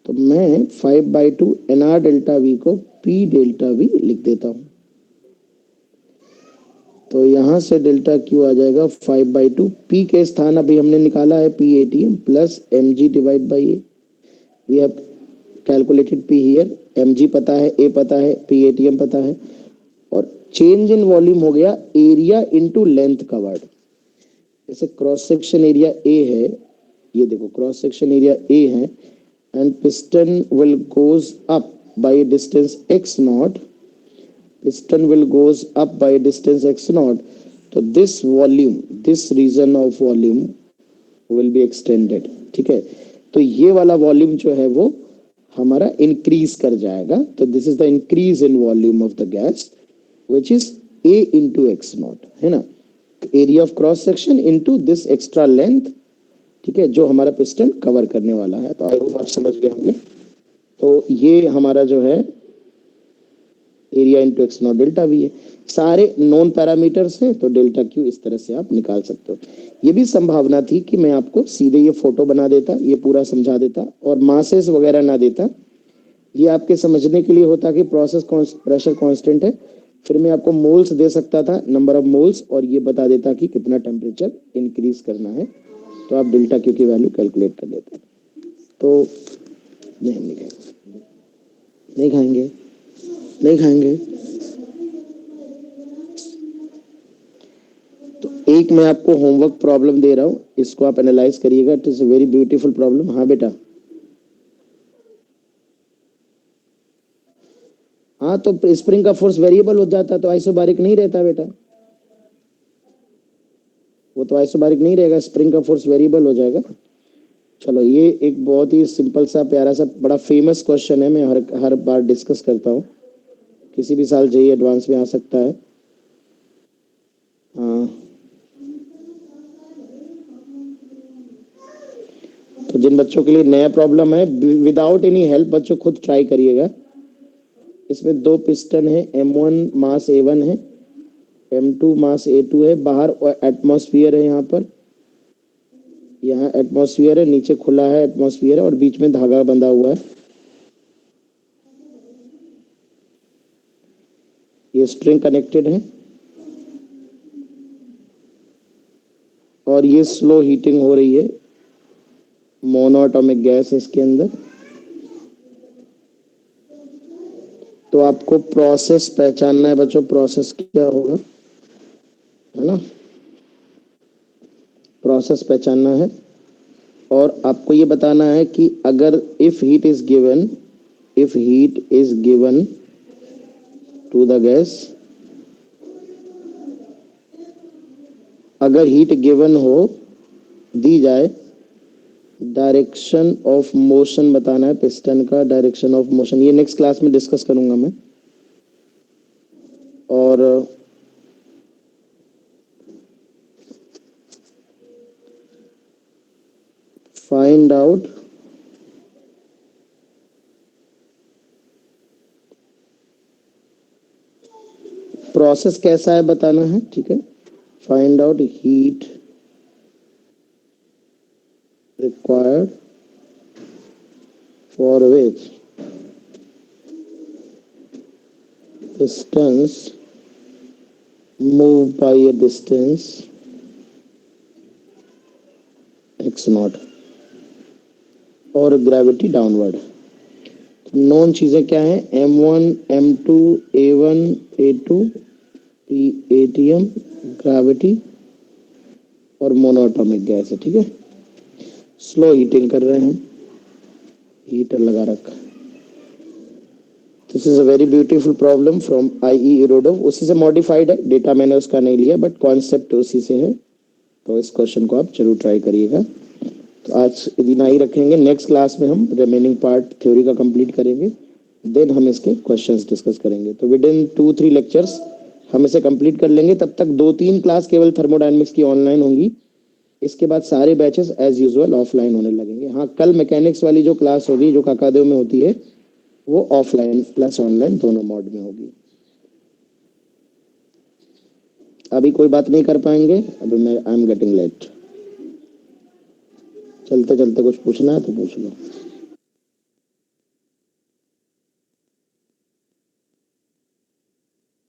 तो मैं 5/2 nr डेल्टा v को p डेल्टा v लिख देता हूं। तो यहां से डेल्टा क्यू आ जाएगा 5/2, p के स्थान अभी हमने निकाला है p ATM plus mg divide by a। We have calculated P here, mg पता है, a पता है, p ATM पता है, और चेंज इन वॉल्यूम हो गया एरिया इनटू लेंथ कवर्ड। जैसे क्रॉस सेक्शन एरिया a है, ये देखो क्रॉस सेक्शन एरिया a है, and piston will goes up by distance x nought, piston will goes up by distance x nought. तो this volume, this region of volume will be extended, ठीक है। तो ये वाला वॉल्यूम जो है वो हमारा इंक्रीज कर जाएगा। तो this is the increase in volume of the gas which is a into x not, है ना, area of cross section into this extra length, ठीक है, जो हमारा पिस्टन कवर करने वाला है। तो आई होप आप समझ गए होंगे। तो ये हमारा जो है area into x not delta we है। सारे नॉन पैरामीटर्स हैं, तो डेल्टा क्यू इस तरह से आप निकाल सकते हो। ये भी संभावना थी कि मैं आपको सीधे ये फोटो बना देता, ये पूरा समझा देता और मासेस वगैरह ना देता। ये आपके समझने के लिए होता कि प्रोसेस प्रेशर कांस्टेंट है, फिर मैं आपको मोल्स दे सकता था, नंबर ऑफ मोल्स, और ये बता देता कि कितना टेम्परेचर इंक्रीज करना है, तो आप डेल्टा क्यू की वैल्यू कैलकुलेट कर लेते। तो नहीं, हम नहीं खाएंगे, नहीं खाएंगे। तो एक मैं आपको होमवर्क प्रॉब्लम दे रहा हूं, इसको आप एनालाइज करिएगा। It is a very beautiful problem. हाँ बेटा, हाँ, तो स्प्रिंग का फोर्स वेरिएबल हो जाता तो आइसोबारिक नहीं रहता बेटा, वो तो आइसोबारिक नहीं रहेगा, स्प्रिंग का फोर्स वेरिएबल हो जाएगा। चलो, ये एक बहुत ही सिंपल सा प्यारा सा बड़ा फेमस क्वेश्चन है, मैं हर बार डिस्कस करता हूँ, किसी भी साल जेईई एडवांस में आ सकता है। हाँ, तो जिन बच्चों के लिए नया प्रॉब्लम है, विदाउट एनी हेल्प बच्चों खुद ट्राई करिएगा। इसमें दो पिस्टन है, M1 मास A1 है, M2 मास A2 है, बाहर एटमॉस्फेयर है, यहाँ एटमॉस्फेयर है, नीचे खुला है एटमॉस्फेयर है और बीच में धागा बंधा हुआ है। ये स्ट्रिंग कनेक्टेड है और ये स्लो हीटिंग हो रही है, मोनोएटॉमिक गैस है इसके अंदर। तो आपको प्रोसेस पहचानना है बच्चों, प्रोसेस क्या होगा, है ना, प्रोसेस पहचानना है और आपको ये बताना है कि अगर if heat is given to the gas, अगर हीट गिवन हो, दी जाए, डायरेक्शन ऑफ मोशन बताना है, पिस्टन का डायरेक्शन ऑफ मोशन, ये नेक्स्ट क्लास में डिस्कस करूंगा मैं। और फाइंड आउट प्रोसेस कैसा है बताना है, ठीक है। Find out heat required for which pistons move by a distance x naught और ग्रेविटी डाउनवर्ड। नॉन चीजें क्या है, M1 M2 A1 A2 ATM, gravity और मोनोएटॉमिक गैस है, ठीक है। स्लो हीटिंग कर रहे हैं, हीटर लगा रखा। This is a very beautiful problem from IE Irodov, उसी से मॉडिफाइड है, डेटा मैंने उसका नहीं लिया बट कॉन्सेप्ट उसी से है। तो इस क्वेश्चन को आप जरूर ट्राई करिएगा। तो आज इतना ही रखेंगे, नेक्स्ट क्लास में हम रिमेनिंग पार्ट थ्योरी का कंप्लीट करेंगे, देन हम इसके क्वेश्चंस डिस्कस करेंगे। तो विद इन 2-3 लेक्चर्स हम इसे कंप्लीट कर लेंगे। तब तक 2-3 क्लास केवल थर्मोडायनेमिक्स की ऑनलाइन होंगी, इसके बाद सारे बैचेस एज यूजुअल ऑफलाइन होने लगेंगे। हाँ, कल मैकेनिक्स वाली जो क्लास होगी जो काकादेव में होती है वो ऑफलाइन प्लस ऑनलाइन दोनों मोड में होगी। अभी कोई बात नहीं कर पाएंगे, अभी मैं आई एम गेटिंग लेट। चलते चलते कुछ पूछना है तो पूछ लो।